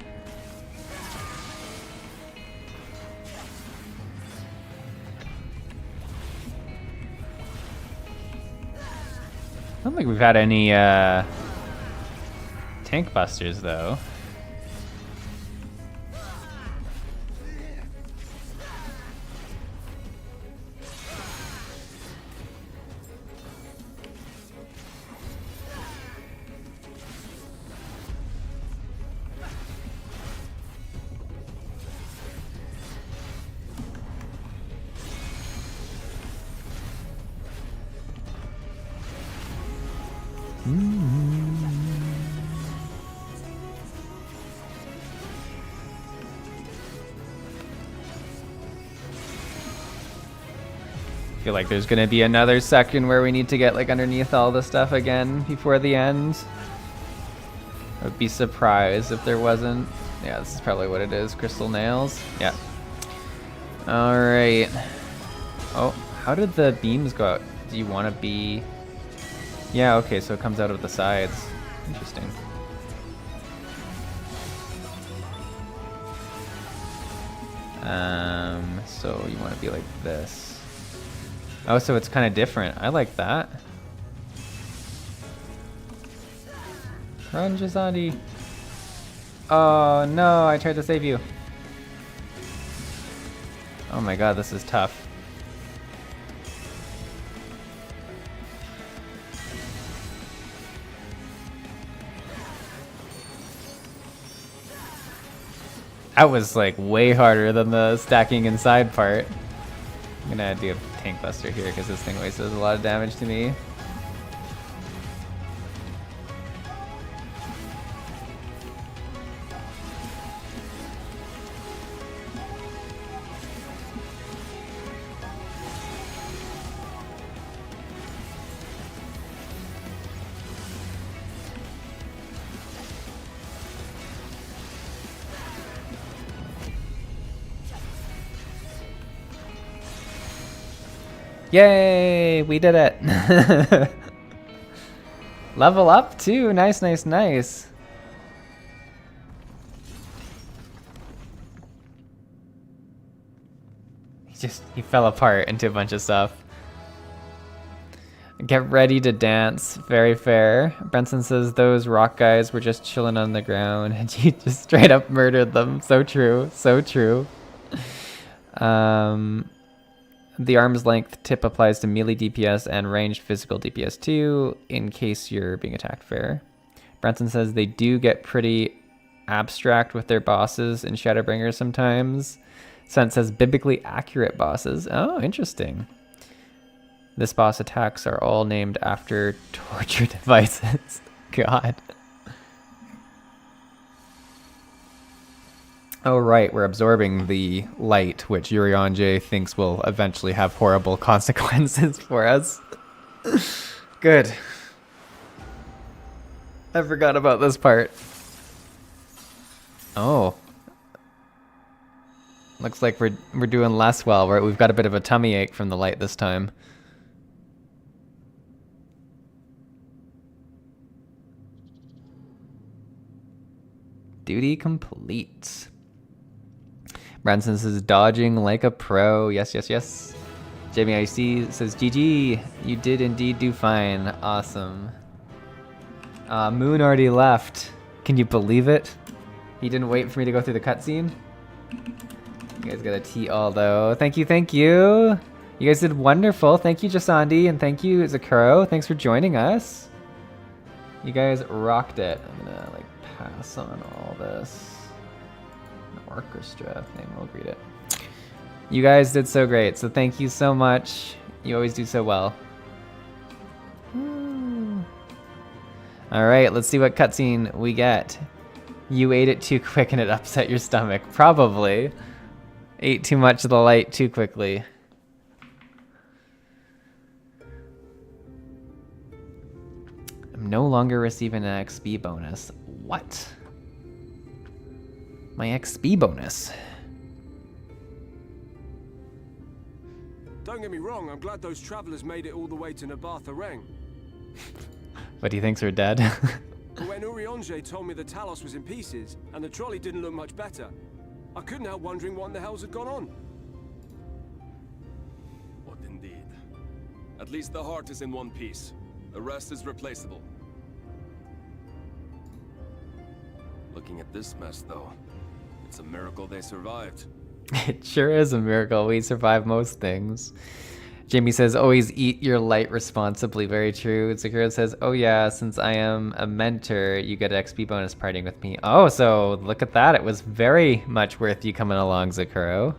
I don't think we've had any tank busters though. I feel like there's gonna be another section where we need to get like underneath all the stuff again before the end. I would be surprised if there wasn't. Yeah, this is probably what it is. Crystal nails. Yeah. All right. Oh, how did the beams go out? Do you want to be? Yeah. Okay. So it comes out of the sides. Interesting. So you want to be like this. Oh, so it's kind of different. I like that. Run, Jazandi. Oh no, I tried to save you. Oh my god, this is tough. That was like way harder than the stacking inside part. I'm gonna do a tank buster here because this thing always does a lot of damage to me. Yay! We did it! Level up too! Nice, nice, nice! He fell apart into a bunch of stuff. Get ready to dance. Very fair. Benson says those rock guys were just chilling on the ground and you just straight up murdered them. So true. So true. The arm's length tip applies to melee DPS and ranged physical DPS too, in case you're being attacked. Fair. Branson says they do get pretty abstract with their bosses in Shadowbringers sometimes. Sen says biblically accurate bosses. Oh, interesting. This boss attacks are all named after torture devices. God. Oh, right, we're absorbing the light, which Urianje thinks will eventually have horrible consequences for us. Good. I forgot about this part. Oh. Looks like we're doing less well. We've got a bit of a tummy ache from the light this time. Duty complete. Branson says dodging like a pro. Yes, yes, yes. Jamie IC says GG. You did indeed do fine. Awesome. Moon already left. Can you believe it? He didn't wait for me to go through the cutscene. You guys got a T all though. Thank you, thank you. You guys did wonderful. Thank you, Jasandi, and thank you, Zakuro. Thanks for joining us. You guys rocked it. I'm gonna like pass on all this. Orchestra name, we'll read it. You guys did so great, so thank you so much. You always do so well. All right, let's see what cutscene we get. You ate it too quick and it upset your stomach. Probably. Ate too much of the light too quickly. I'm no longer receiving an XP bonus. What? My XP bonus. Don't get me wrong, I'm glad those travelers made it all the way to Nabatha Reng. But he thinks we're dead. But when Urianje told me the Talos was in pieces and the trolley didn't look much better, I couldn't help wondering what in the hell's had gone on. What indeed? At least the heart is in one piece. The rest is replaceable. Looking at this mess, though, it's a miracle they survived. It sure is a miracle. We survive most things. Jamie says, always eat your light responsibly. Very true. Zakura says, oh yeah, since I am a mentor, you get an XP bonus partying with me. Oh, so look at that. It was very much worth you coming along, Zakuro.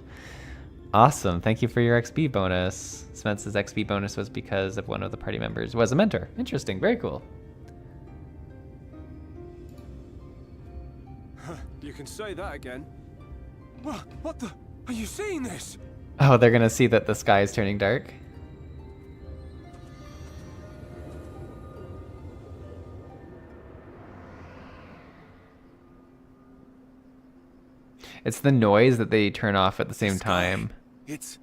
Awesome. Thank you for your XP bonus. Spence's XP bonus was because of one of the party members was a mentor. Interesting. Very cool. You can say that again. What the? Are you seeing this? Oh, they're gonna see that the sky is turning dark. It's the noise that they turn off at the same time. It's...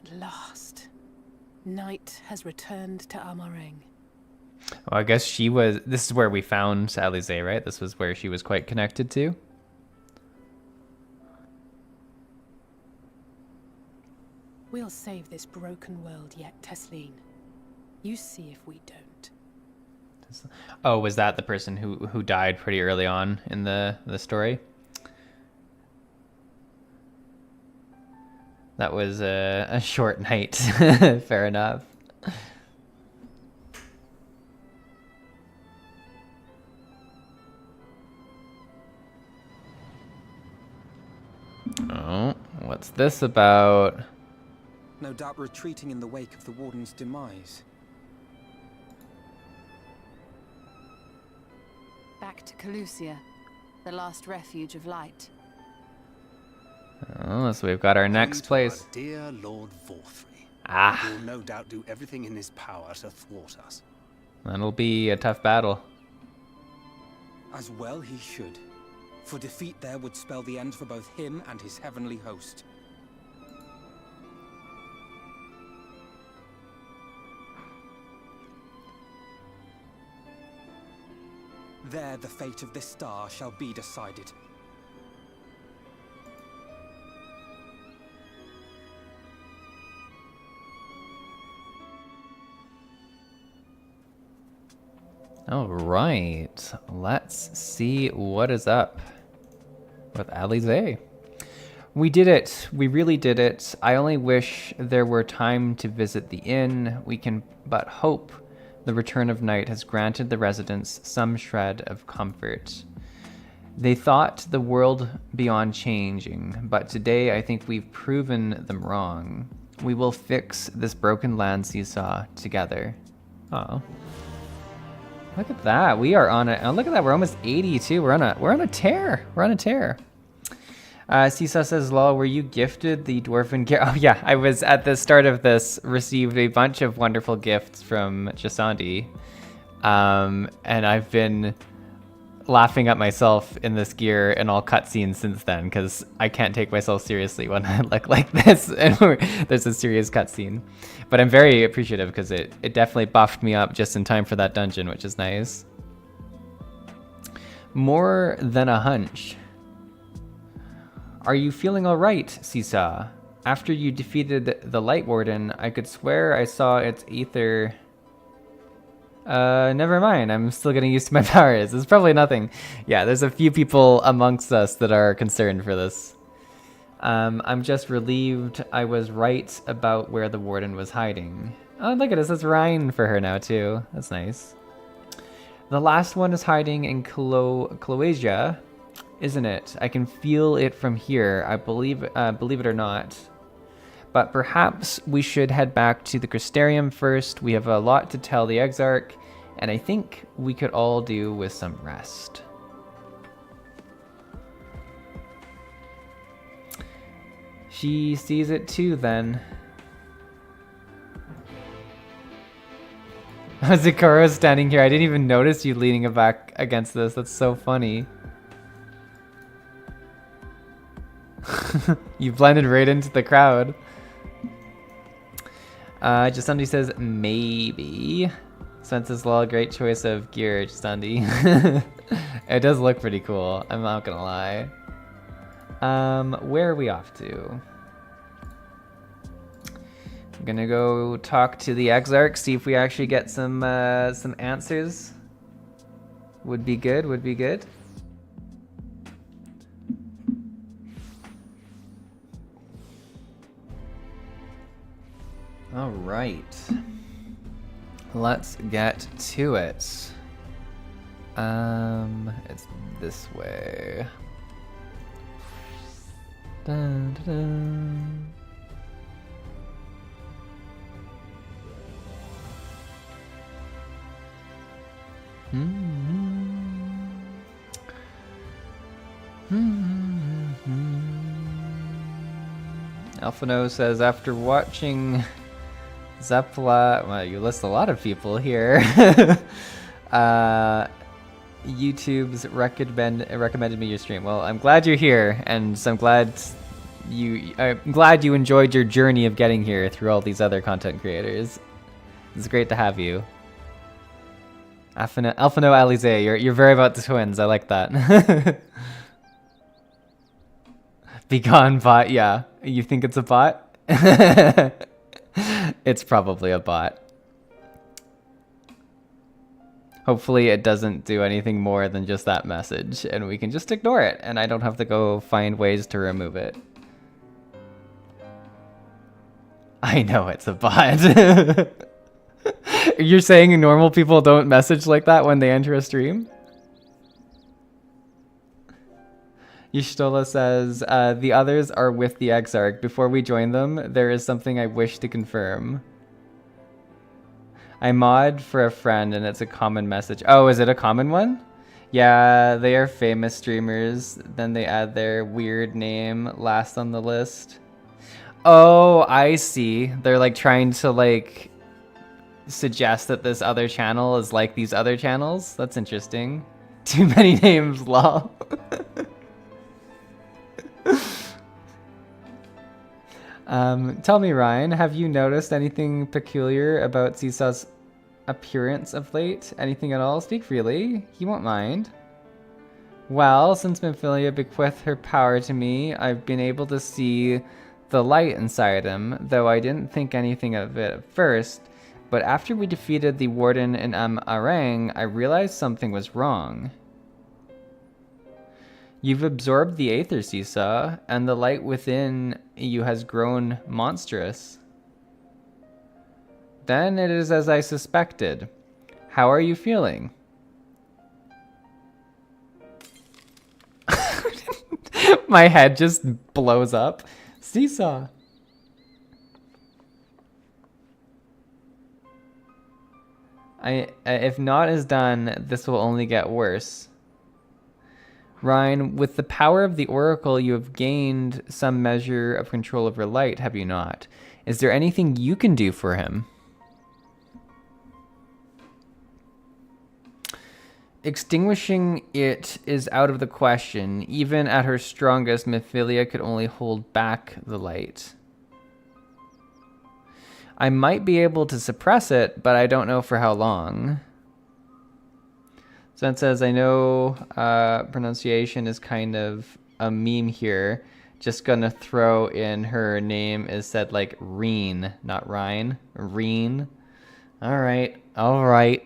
At last, night has returned to Amareng. Well, I guess she was... This is where we found Alize, right? This was where she was quite connected to. We'll save this broken world yet, Tesleen. You see if we don't. Oh, was that the person who died pretty early on in the story? That was a short night. Fair enough. Oh, what's this about? No doubt retreating in the wake of the Warden's demise. Back to Calusia, the last refuge of light. Oh, so we've got our next place. Dear Lord Vorthry. Ah. He will no doubt do everything in his power to thwart us. That'll be a tough battle. As well he should. For defeat there would spell the end for both him and his heavenly host. There the fate of this star shall be decided. All right, let's see what is up with Alize. We did it. We really did it. I only wish there were time to visit the inn. We can but hope the return of night has granted the residents some shred of comfort. They thought the world beyond changing, but today I think we've proven them wrong. We will fix this broken land seesaw together. Oh. Look at that. We are on a... Oh, look at that. We're almost 82. We're on a tear. We're on a tear. Seesaw says, lol, were you gifted the dwarven gear? Oh, yeah. I was, at the start of this, received a bunch of wonderful gifts from Jasandi. And I've been laughing at myself in this gear in all cutscenes since then, because I can't take myself seriously when I look like this and there's a serious cutscene. But I'm very appreciative because it definitely buffed me up just in time for that dungeon, which is nice. More than a hunch. Are you feeling all right, Seesaw? After you defeated the Light Warden, I could swear I saw its ether... never mind. I'm still getting used to my powers. It's probably nothing. Yeah, there's a few people amongst us that are concerned for this. I'm just relieved I was right about where the Warden was hiding. Oh, look at this. That's Ryan for her now, too. That's nice. The last one is hiding in Cloasia, isn't it? I can feel it from here. I believe it or not. But perhaps we should head back to the Crystarium first. We have a lot to tell the Exarch, and I think we could all do with some rest. She sees it too, then. Zakoro's standing here. I didn't even notice you leaning back against this. That's so funny. You blended right into the crowd. Justandi says, maybe. Senses Law, great choice of gear, Justandi. It does look pretty cool, I'm not gonna lie. Where are we off to? I'm gonna go talk to the Exarch, see if we actually get some answers. Would be good, would be good. All right, let's get to it. It's this way. Dun, dun, dun. Alphano says, after watching Zepla, well, you list a lot of people here. YouTube's recommended me your stream. Well, I'm glad you're here, and so I'm glad I'm glad you enjoyed your journey of getting here through all these other content creators. It's great to have you. Alphano Alize, you're very about the twins. I like that. Be gone, bot. Yeah, you think it's a bot? It's probably a bot. Hopefully it doesn't do anything more than just that message, and we can just ignore it, and I don't have to go find ways to remove it. I know it's a bot. You're saying normal people don't message like that when they enter a stream? Yishtola says, the others are with the Exarch. Before we join them, there is something I wish to confirm. I mod for a friend and it's a common message. Oh, is it a common one? Yeah, they are famous streamers. Then they add their weird name last on the list. Oh, I see. They're like trying to like suggest that this other channel is like these other channels. That's interesting. Too many names, lol. Tell me, Ryan, have you noticed anything peculiar about Seesaw's appearance of late? Anything at all? Speak freely. He won't mind. Well, since Minfilia bequeathed her power to me, I've been able to see the light inside him, though I didn't think anything of it at first. But after we defeated the Warden in Arang, I realized something was wrong. You've absorbed the Aether, Seesaw, and the light within you has grown monstrous. Then it is as I suspected. How are you feeling? My head just blows up. Seesaw. If naught is done, this will only get worse. Ryan, with the power of the Oracle, you have gained some measure of control over light, have you not? Is there anything you can do for him? Extinguishing it is out of the question. Even at her strongest, Minfilia could only hold back the light. I might be able to suppress it, but I don't know for how long. So it says, I know pronunciation is kind of a meme here. Just gonna throw in her name is said like Reen, not Ryan. Reen. All right. All right.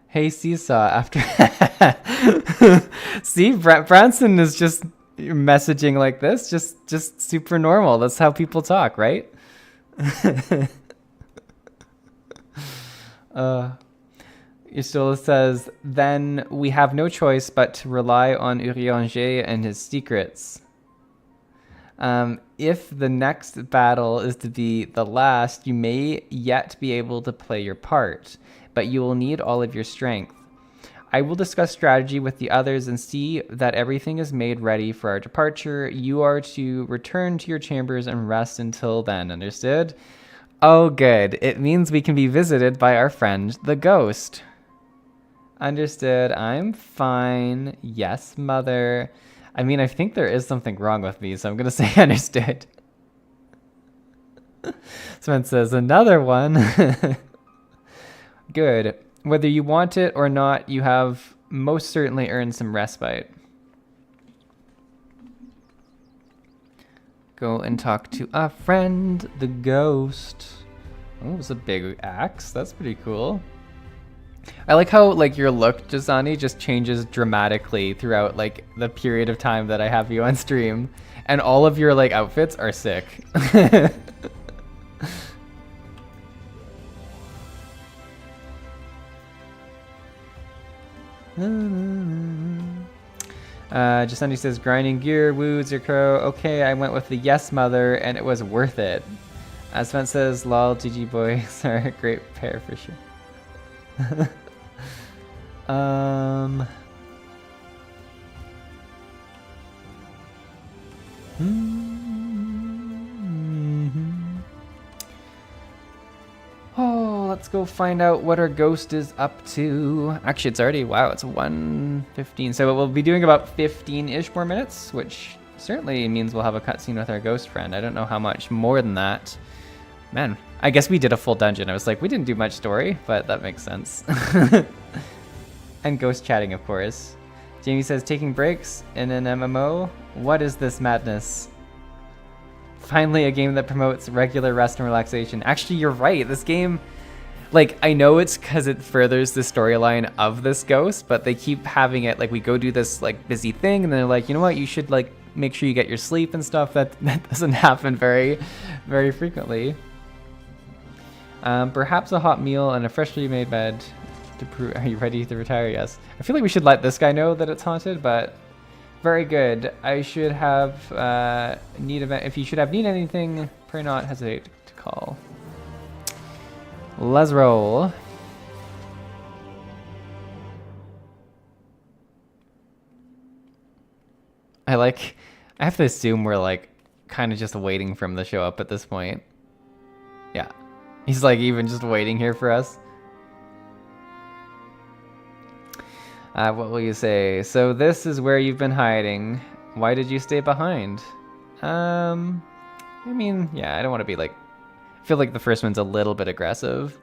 Hey, Seesaw, after... See, Branson is just messaging like this. Just super normal. That's how people talk, right? Istola says, then we have no choice but to rely on Urianger and his secrets. If the next battle is to be the last, you may yet be able to play your part, but you will need all of your strength. I will discuss strategy with the others and see that everything is made ready for our departure. You are to return to your chambers and rest until then, understood? Oh, good. It means we can be visited by our friend, the ghost. Understood. I'm fine. Yes, mother. I mean, I think there is something wrong with me, so I'm going to say understood. Sven says, another one. Good. Whether you want it or not, you have most certainly earned some respite. Go and talk to a friend, the ghost. Oh, it's a big axe. That's pretty cool. I like how like your look, Jasani, just changes dramatically throughout like the period of time that I have you on stream, and all of your like outfits are sick. Jasani says grinding gear, woo, Zirkro. Okay, I went with the yes mother and it was worth it. Sven says lol, GG boys are a great pair for sure. Oh, let's go find out what our ghost is up to. Actually, it's already, wow, it's 1:15. So we'll be doing about 15-ish more minutes, which certainly means we'll have a cutscene with our ghost friend. I don't know how much more than that. Man, I guess we did a full dungeon. I was like, we didn't do much story, but that makes sense. And ghost chatting, of course. Jamie says, taking breaks in an MMO? What is this madness? Finally, a game that promotes regular rest and relaxation. Actually, you're right. This game, like, I know it's because it furthers the storyline of this ghost, but they keep having it, like, we go do this, like, busy thing, and they're like, you know what, you should, like, make sure you get your sleep and stuff. That doesn't happen very, very frequently. Perhaps a hot meal and a freshly made bed to prove. Are you ready to retire? Yes. I feel like we should let this guy know that it's haunted, but very good. I should have if you should have need anything, pray not hesitate to call. Let's roll. I have to assume we're like kind of just waiting for him to show up at this point. Yeah. He's like even just waiting here for us. What will you say? So this is where you've been hiding. Why did you stay behind? I mean, yeah, I don't want to be like... I feel like the first one's a little bit aggressive.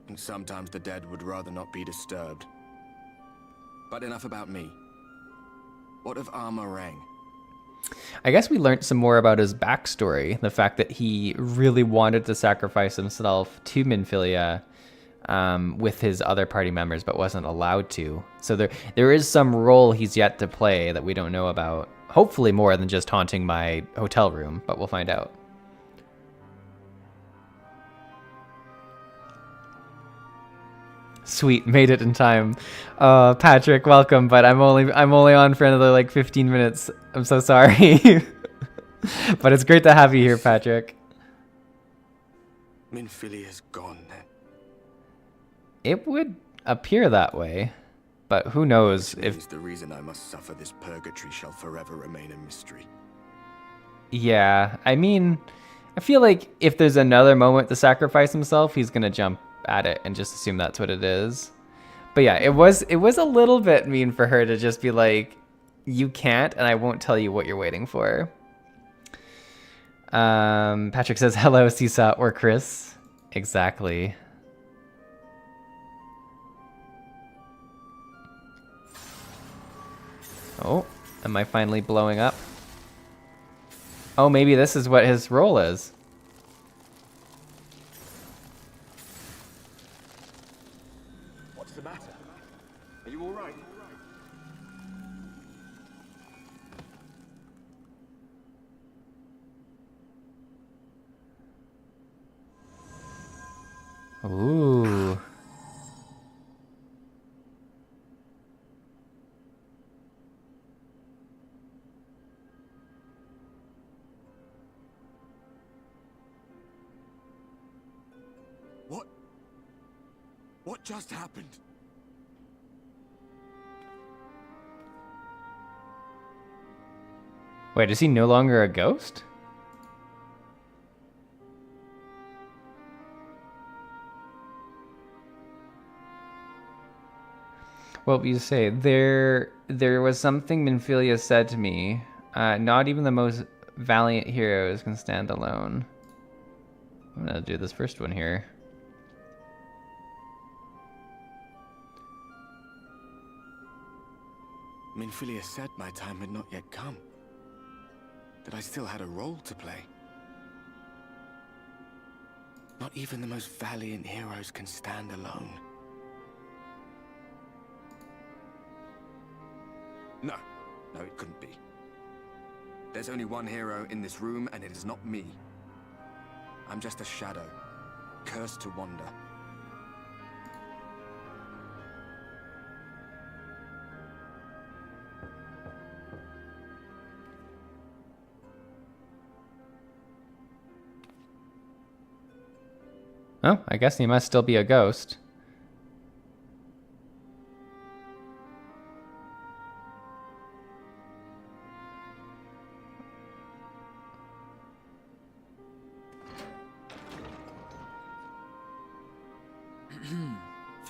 And sometimes the dead would rather not be disturbed. But enough about me. What of Armorang? I guess we learned some more about his backstory. The fact that he really wanted to sacrifice himself to Minfilia with his other party members, but wasn't allowed to. So there is some role he's yet to play that we don't know about. Hopefully more than just haunting my hotel room, but we'll find out. Sweet, made it in time. Patrick, welcome, but I'm only on for another like 15 minutes. I'm so sorry. But it's great to have you here, Patrick. Minfilia's gone then. It would appear that way, but who knows if the reason I must suffer this purgatory shall forever remain a mystery. Yeah, I mean, I feel like if there's another moment to sacrifice himself, he's gonna jump at it and just assume that's what it is. But yeah, it was a little bit mean for her to just be like, you can't, and I won't tell you what you're waiting for. Patrick says, hello, Seesaw or Chris. Exactly. Oh, am I finally blowing up? Oh, maybe this is what his role is. What's the matter? Are you all right? Ooh. What just happened? Wait, is he no longer a ghost? What would you say? There was something Minfilia said to me. Not even the most valiant heroes can stand alone. I'm gonna do this first one here. Minfilia said my time had not yet come. That I still had a role to play. Not even the most valiant heroes can stand alone. No, it couldn't be. There's only one hero in this room, and it is not me. I'm just a shadow, cursed to wander. Oh, I guess he must still be a ghost.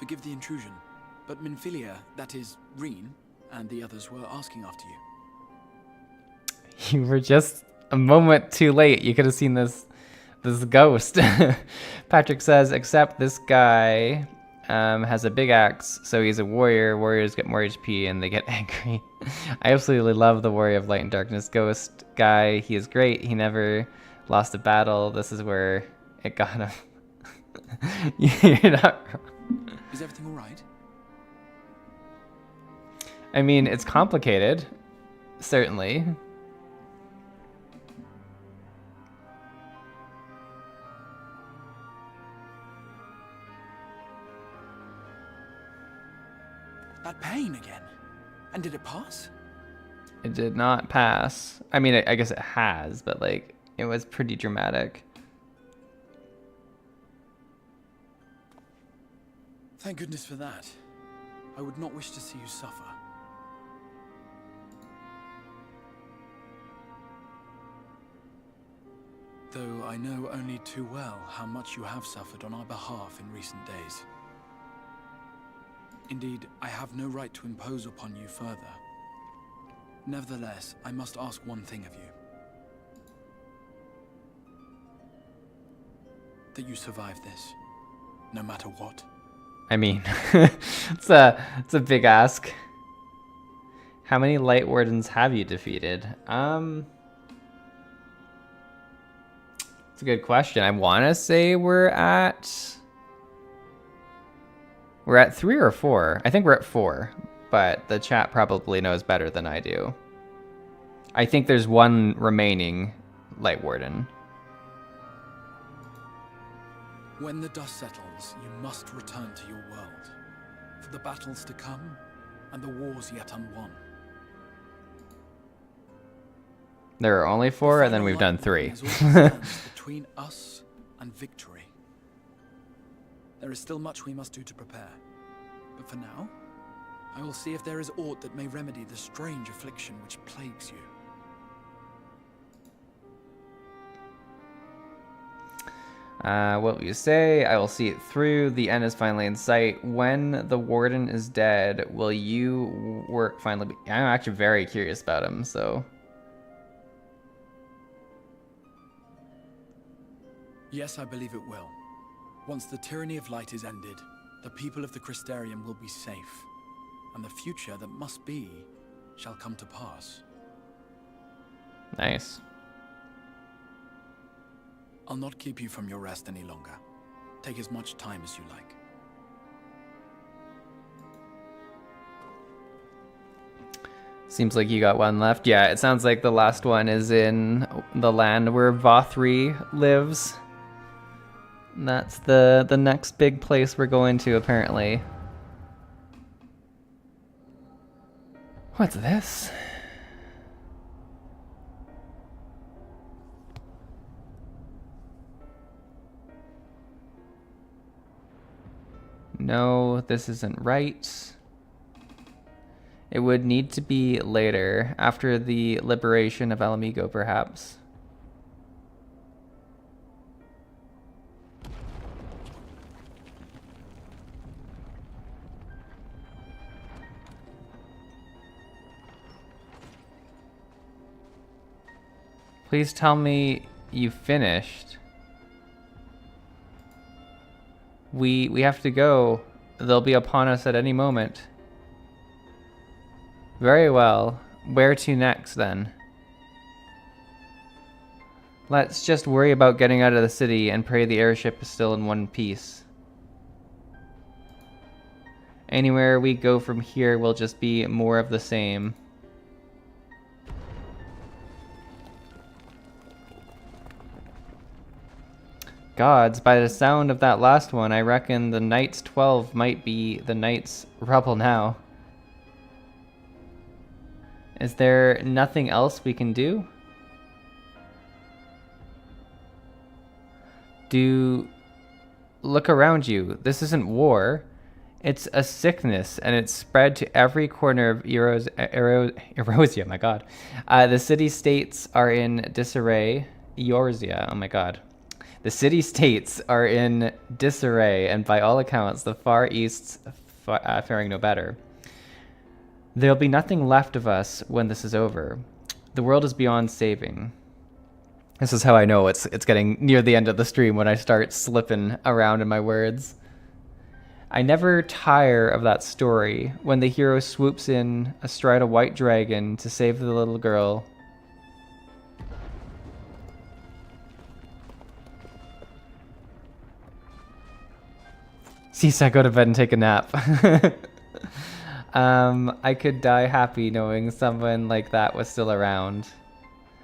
Forgive the intrusion, but Minfilia, that is, Reen, and the others were asking after you. You were just a moment too late. You could have seen this ghost. Patrick says, except this guy has a big axe, so he's a warrior. Warriors get more HP and they get angry. I absolutely love the Warrior of Light and Darkness ghost guy. He is great. He never lost a battle. This is where it got him. You're not wrong. Is everything all right? I mean, it's complicated, certainly. That pain again. And did it pass? It did not pass. I mean, I guess it has, but like, it was pretty dramatic. Thank goodness for that. I would not wish to see you suffer. Though I know only too well how much you have suffered on our behalf in recent days. Indeed, I have no right to impose upon you further. Nevertheless, I must ask one thing of you. That you survive this, no matter what. I mean, it's a big ask. How many Light Wardens have you defeated? It's a good question. I want to say we're at 3 or 4. I think we're at 4, but the chat probably knows better than I do. I think there's one remaining Light Warden. When the dust settles, you must return to your world, for the battles to come and the wars yet unwon. There are only 4, and then we've done 3. Between us and victory. There is still much we must do to prepare, but for now, I will see if there is aught that may remedy the strange affliction which plagues you. What will you say? I will see it through. The end is finally in sight. When the warden is dead, will you work finally? I'm actually very curious about him, so. Yes, I believe it will. Once the tyranny of light is ended, the people of the Crystarium will be safe, and the future that must be shall come to pass. Nice. I'll not keep you from your rest any longer. Take as much time as you like. Seems like you got one left. Yeah, it sounds like the last one is in the land where Vothri lives. That's the next big place we're going to, apparently. What's this? No, this isn't right. It would need to be later, after the liberation of Alamigo, perhaps. Please tell me you finished. We have to go. They'll be upon us at any moment. Very well. Where to next, then? Let's just worry about getting out of the city and pray the airship is still in one piece. Anywhere we go from here will just be more of the same. Gods, by the sound of that last one, I reckon the Knights 12 might be the Knights Rebel now. Is there nothing else we can do? Look around you. This isn't war. It's a sickness, and it's spread to every corner of Eorzea, my god. The city-states are in disarray. Eorzea, oh my god. The city-states are in disarray, and by all accounts, the Far East's faring no better. There'll be nothing left of us when this is over. The world is beyond saving. This is how I know it's getting near the end of the stream, when I start slipping around in my words. I never tire of that story, when the hero swoops in astride a white dragon to save the little girl. Cisa, go to bed and take a nap. I could die happy knowing someone like that was still around.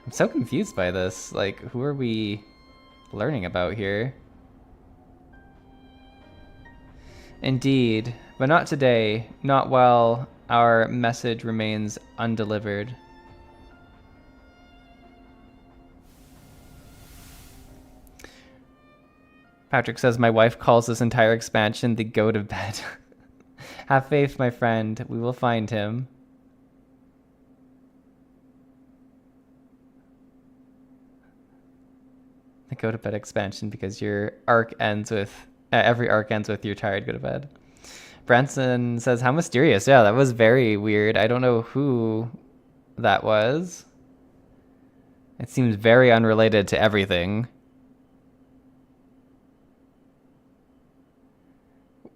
I'm so confused by this. Like, who are we learning about here? Indeed, but not today. Not while our message remains undelivered. Patrick says, my wife calls this entire expansion the go to bed. Have faith, my friend. We will find him. The go to bed expansion because your arc ends with every arc ends with you're tired, go to bed. Branson says, how mysterious. Yeah, that was very weird. I don't know who that was. It seems very unrelated to everything.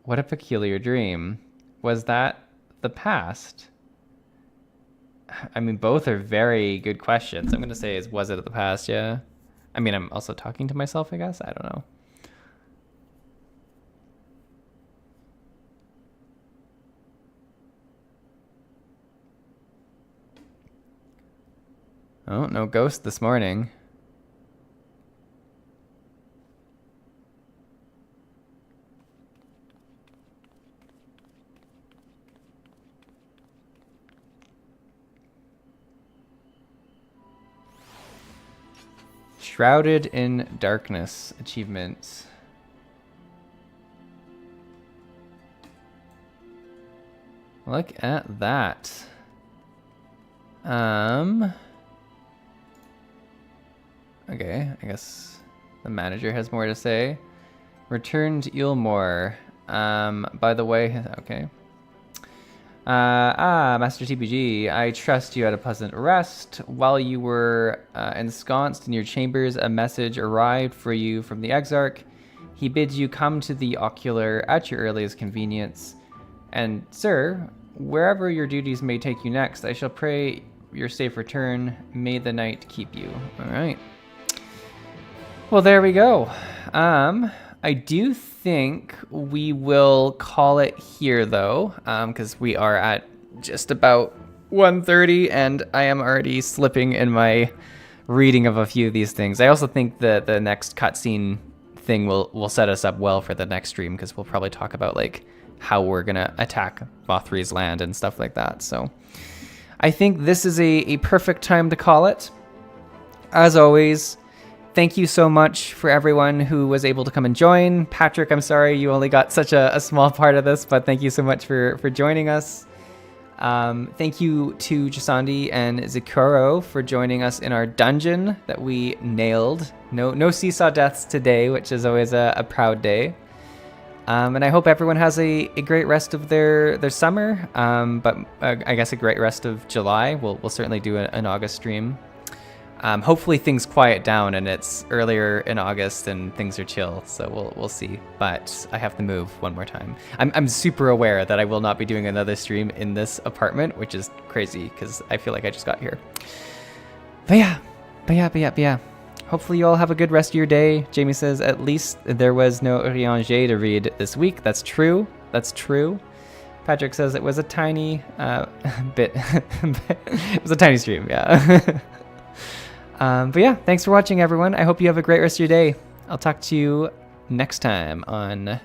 What a peculiar dream. Was that the past? I mean, both are very good questions. I'm going to say, was it the past? Yeah. I mean, I'm also talking to myself, I guess. I don't know. Oh, no ghost this morning. Shrouded in Darkness achievements. Look at that. Okay, I guess the manager has more to say. Return to Eelmore. By the way, okay. Master TPG, I trust you had a pleasant rest. While you were ensconced in your chambers, a message arrived for you from the Exarch. He bids you come to the Ocular at your earliest convenience. And, sir, wherever your duties may take you next, I shall pray your safe return. May the night keep you. All right. Well, there we go. I do think we will call it here, though, because we are at just about 1:30, and I am already slipping in my reading of a few of these things. I also think that the next cutscene thing will set us up well for the next stream, because we'll probably talk about like how we're gonna attack Mothri's land and stuff like that. So I think this is a perfect time to call it. As always, thank you so much for everyone who was able to come and join. Patrick, I'm sorry you only got such a small part of this, but thank you so much for joining us. Thank you to Jasandi and Zikuro for joining us in our dungeon that we nailed. No seesaw deaths today, which is always a proud day. And I hope everyone has a great rest of their summer, but I guess a great rest of July. We'll certainly do an August stream. Hopefully things quiet down and it's earlier in August and things are chill, so we'll see. But I have to move one more time. I'm super aware that I will not be doing another stream in this apartment, which is crazy because I feel like I just got here. But yeah. Hopefully you all have a good rest of your day. Jamie says, at least there was no Urianger to read this week. That's true. Patrick says it was a tiny bit. It was a tiny stream, yeah. But yeah, thanks for watching, everyone. I hope you have a great rest of your day. I'll talk to you next time on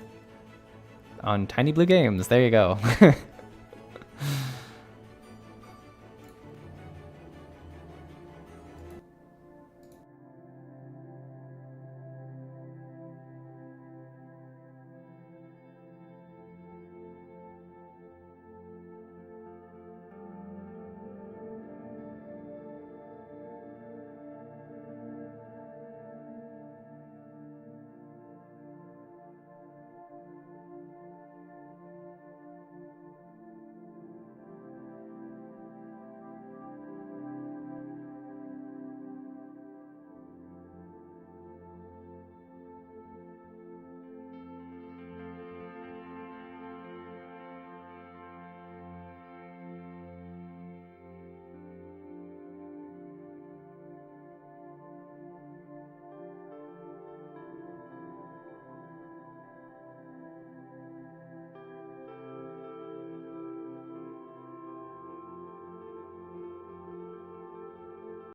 Tiny Blue Games. There you go.